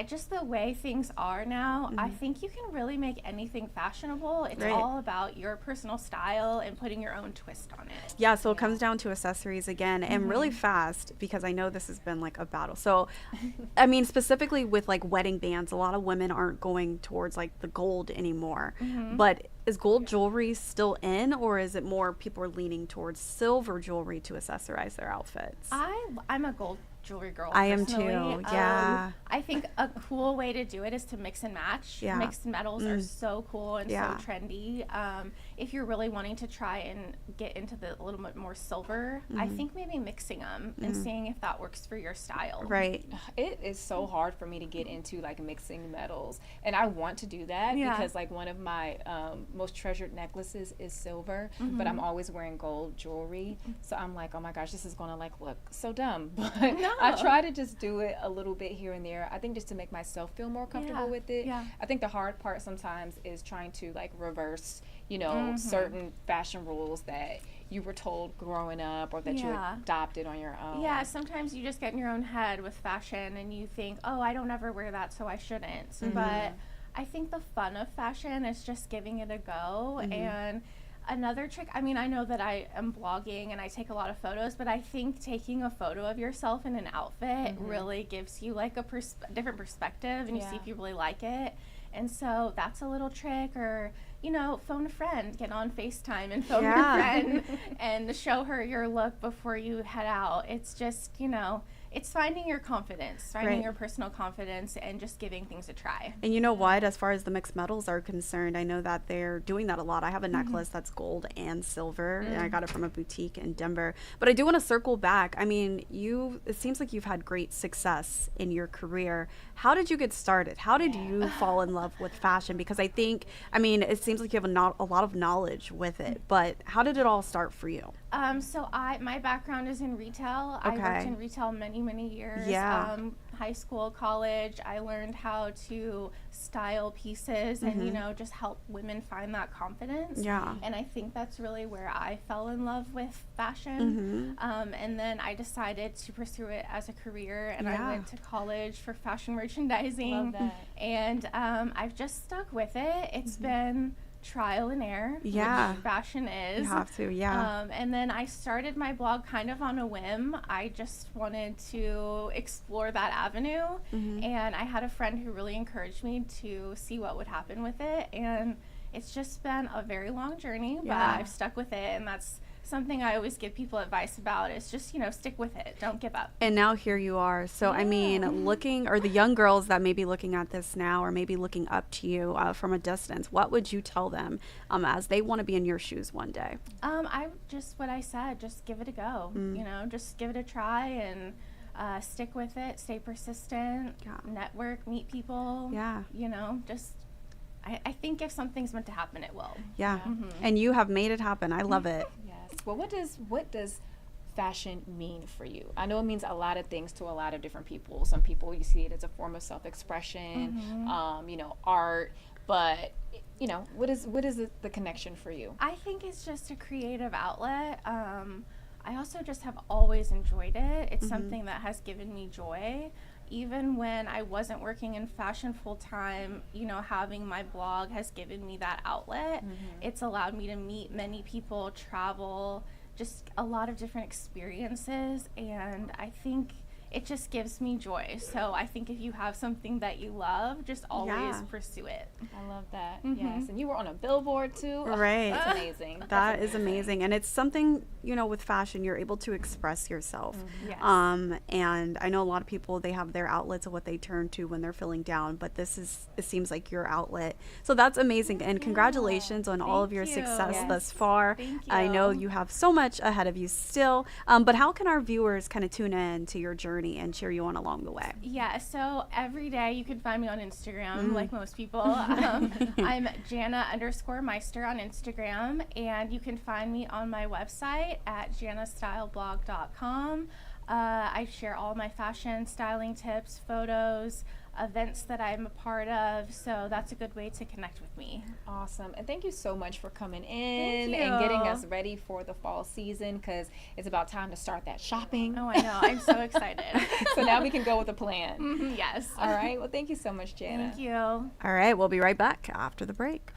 Just the way things are now, I think you can really make anything fashionable. It's all about your personal style and putting your own twist on it. Yeah, so it comes down to accessories again, and really fast, because I know this has been like a battle. So, I mean, specifically with like wedding bands, a lot of women aren't going towards like the gold anymore. But is gold jewelry still in, or is it more people are leaning towards silver jewelry to accessorize their outfits? I'm a gold jewelry girl. I am personally. too. Yeah. I think a cool way to do it is to mix and match. Yeah. Mixed metals are so cool and so trendy. If you're really wanting to try and get into a little bit more silver, I think maybe mixing them and seeing if that works for your style. Right. It is so hard for me to get into like mixing metals, and I want to do that because like one of my most treasured necklaces is silver, but I'm always wearing gold jewelry. So I'm like, oh my gosh, this is gonna like look so dumb, but I try to just do it a little bit here and there. I think just to make myself feel more comfortable with it. I think the hard part sometimes is trying to like reverse, you know, certain fashion rules that you were told growing up or that you adopted on your own. Yeah, sometimes you just get in your own head with fashion and you think, oh, I don't ever wear that, so I shouldn't. But I think the fun of fashion is just giving it a go. And another trick, I mean, I know that I am blogging and I take a lot of photos, but I think taking a photo of yourself in an outfit really gives you like a different perspective, and you see if you really like it. And so that's a little trick. Or, you know, phone a friend, get on FaceTime and phone your friend and show her your look before you head out. It's just, you know, it's finding your confidence, finding your personal confidence, and just giving things a try. And you know what, as far as the mixed metals are concerned, I know that they're doing that a lot. I have a necklace that's gold and silver, and I got it from a boutique in Denver. But I do want to circle back. I mean, it seems like you've had great success in your career. How did you get started? How did you fall in love with fashion? Because I mean, it seems like you have a lot of knowledge with it, but how did it all start for you? So my background is in retail. I worked in retail many years. High school, college, I learned how to style pieces and, you know, just help women find that confidence. And I think that's really where I fell in love with fashion. And then I decided to pursue it as a career, and I went to college for fashion merchandising. Love that. And I've just stuck with it. It's been trial and error, which fashion is. You have to, and then I started my blog kind of on a whim. I just wanted to explore that avenue, and I had a friend who really encouraged me to see what would happen with it, and it's just been a very long journey, but I've stuck with it, and that's something I always give people advice about, is just, you know, stick with it. Don't give up. And now here you are. So, I mean, the young girls that may be looking at this now, or maybe looking up to you from a distance, what would you tell them as they want to be in your shoes one day? What I said, just give it a go. You know, just give it a try and stick with it, stay persistent, network, meet people. You know, just I think if something's meant to happen, it will. And you have made it happen. I love it. Well, what does fashion mean for you? I know it means a lot of things to a lot of different people. Some people, you see it as a form of self-expression, you know, art, but you know, what is the connection for you? I think it's just a creative outlet. I also just have always enjoyed it. It's something that has given me joy. Even when I wasn't working in fashion full time, you know, having my blog has given me that outlet. It's allowed me to meet many people, travel, just a lot of different experiences, and I think it just gives me joy. So I think if you have something that you love, just always pursue it. I love that. Yes, and you were on a billboard too. Right. That's amazing. That is amazing. And it's something, you know, with fashion, you're able to express yourself. And I know a lot of people, they have their outlets of what they turn to when they're feeling down, but it seems like your outlet. So that's amazing. And congratulations on all of your success thus far. Thank you. I know you have so much ahead of you still. But how can our viewers kind of tune in to your journey and cheer you on along the way? So every day you can find me on Instagram, like most people. I'm Jana_Meister on Instagram, and you can find me on my website at janastyleblog.com. I share all my fashion, styling tips, photos, events that I'm a part of. So that's a good way to connect with me. Awesome. And thank you so much for coming in Thank and you. getting us ready for the fall season, because it's about time to start that shopping. Oh, I know. I'm so excited. So now we can go with a plan. Yes. All right. Well, thank you so much, Jana. Thank you. All right, we'll be right back after the break.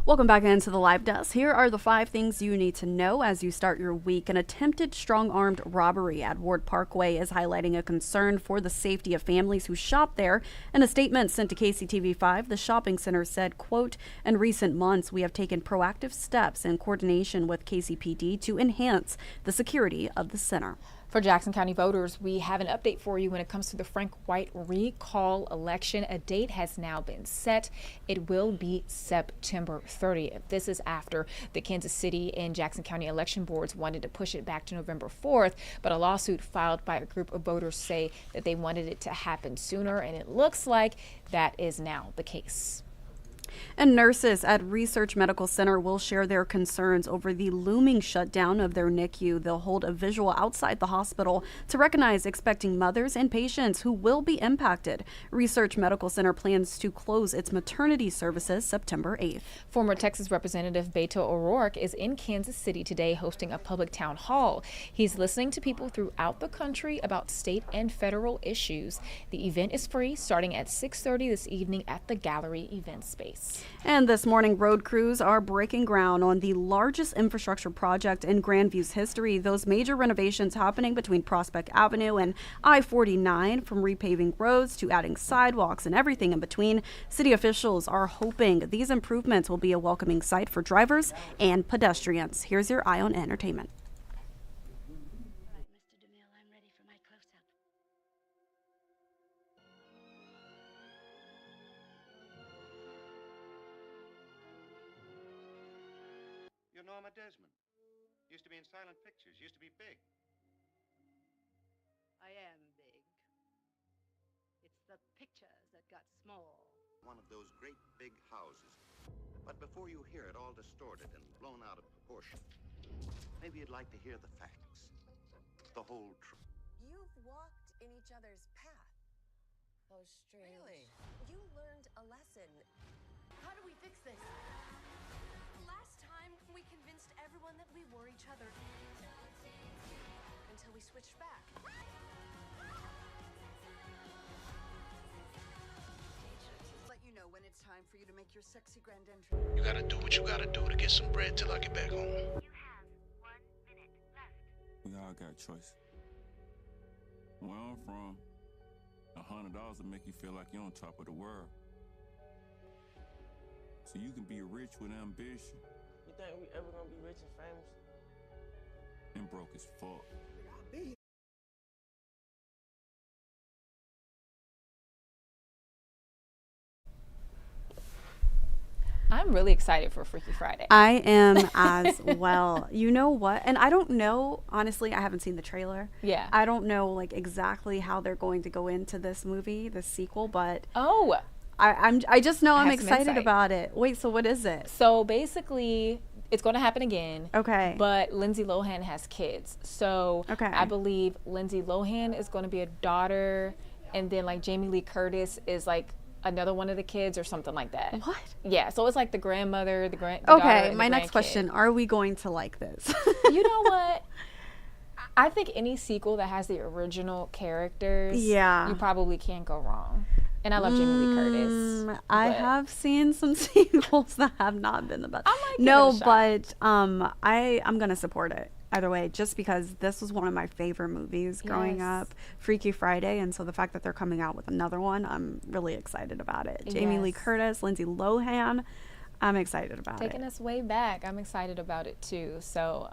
Welcome back into the live desk. Here are the 5 things you need to know as you start your week. An attempted strong-armed robbery at Ward Parkway is highlighting a concern for the safety of families who shop there. In a statement sent to KCTV5, the shopping center said, quote, "In recent months, we have taken proactive steps in coordination with KCPD to enhance the security of the center." For Jackson County voters, we have an update for you when it comes to the Frank White recall election. A date has now been set. It will be September 30th. This is after the Kansas City and Jackson County election boards wanted to push it back to November 4th, but a lawsuit filed by a group of voters say that they wanted it to happen sooner, and it looks like that is now the case. And nurses at Research Medical Center will share their concerns over the looming shutdown of their NICU. They'll hold a visual outside the hospital to recognize expecting mothers and patients who will be impacted. Research Medical Center plans to close its maternity services September 8th. Former Texas Representative Beto O'Rourke is in Kansas City today hosting a public town hall. He's listening to people throughout the country about state and federal issues. The event is free, starting at 6:30 this evening at the Gallery event space. And this morning, road crews are breaking ground on the largest infrastructure project in Grandview's history. Those major renovations happening between Prospect Avenue and I-49, from repaving roads to adding sidewalks and everything in between. City officials are hoping these improvements will be a welcoming sight for drivers and pedestrians. Here's your Eye on Entertainment. Norma Desmond. Used to be in silent pictures, used to be big. I am big. It's the pictures that got small. One of those great big houses. But before you hear it all distorted and blown out of proportion, maybe you'd like to hear the facts. The whole truth. You've walked in each other's path. Oh, strange. Really? You learned a lesson. How do we fix this? Last time, we convinced everyone that we were each other. Until we switched back. Let you know when it's time for you to make your sexy grand entrance. You gotta do what you gotta do to get some bread till I get back home. You have 1 minute left. We all got a choice. Where I'm from, $100 will make you feel like you're on top of the world. So you can be rich with ambition. You think we ever gonna be rich and famous? And broke as fuck. I'm really excited for Freaky Friday. I am as well. You know what? And I don't know, honestly, I haven't seen the trailer. Yeah. I don't know like exactly how they're going to go into this movie, the sequel, but I just know I'm excited about it. Wait, so what is it? So basically, it's going to happen again. Okay. But Lindsay Lohan has kids. So I believe Lindsay Lohan is going to be a daughter, and then like Jamie Lee Curtis is like another one of the kids or something like that. What? Yeah, so it's like the grandmother, the daughter, Okay, and my the next grandkid. question, are we going to like this? You know what? I think any sequel that has the original characters, you probably can't go wrong. And I love Jamie Lee Curtis. I have seen some sequels that have not been the best. No, but I'm going to support it either way, just because this was one of my favorite movies growing up, Freaky Friday. And so the fact that they're coming out with another one, I'm really excited about it. Jamie Lee Curtis, Lindsay Lohan. I'm excited about Taking us way back. I'm excited about it too. So,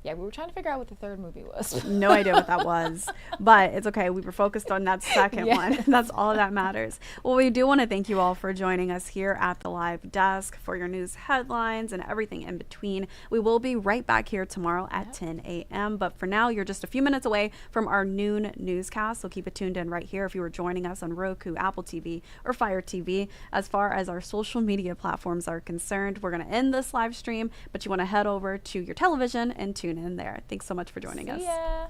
yeah, we were trying to figure out what the third movie was. No idea what that was, but it's okay. We were focused on that second one. That's all that matters. Well, we do want to thank you all for joining us here at the live desk for your news headlines and everything in between. We will be right back here tomorrow at 10 a.m. But for now, you're just a few minutes away from our noon newscast. So keep it tuned in right here if you were joining us on Roku, Apple TV, or Fire TV. As far as our social media platforms are concerned, we're going to end this live stream, but you want to head over to your television and tune in there. Thanks so much for joining us. Yeah.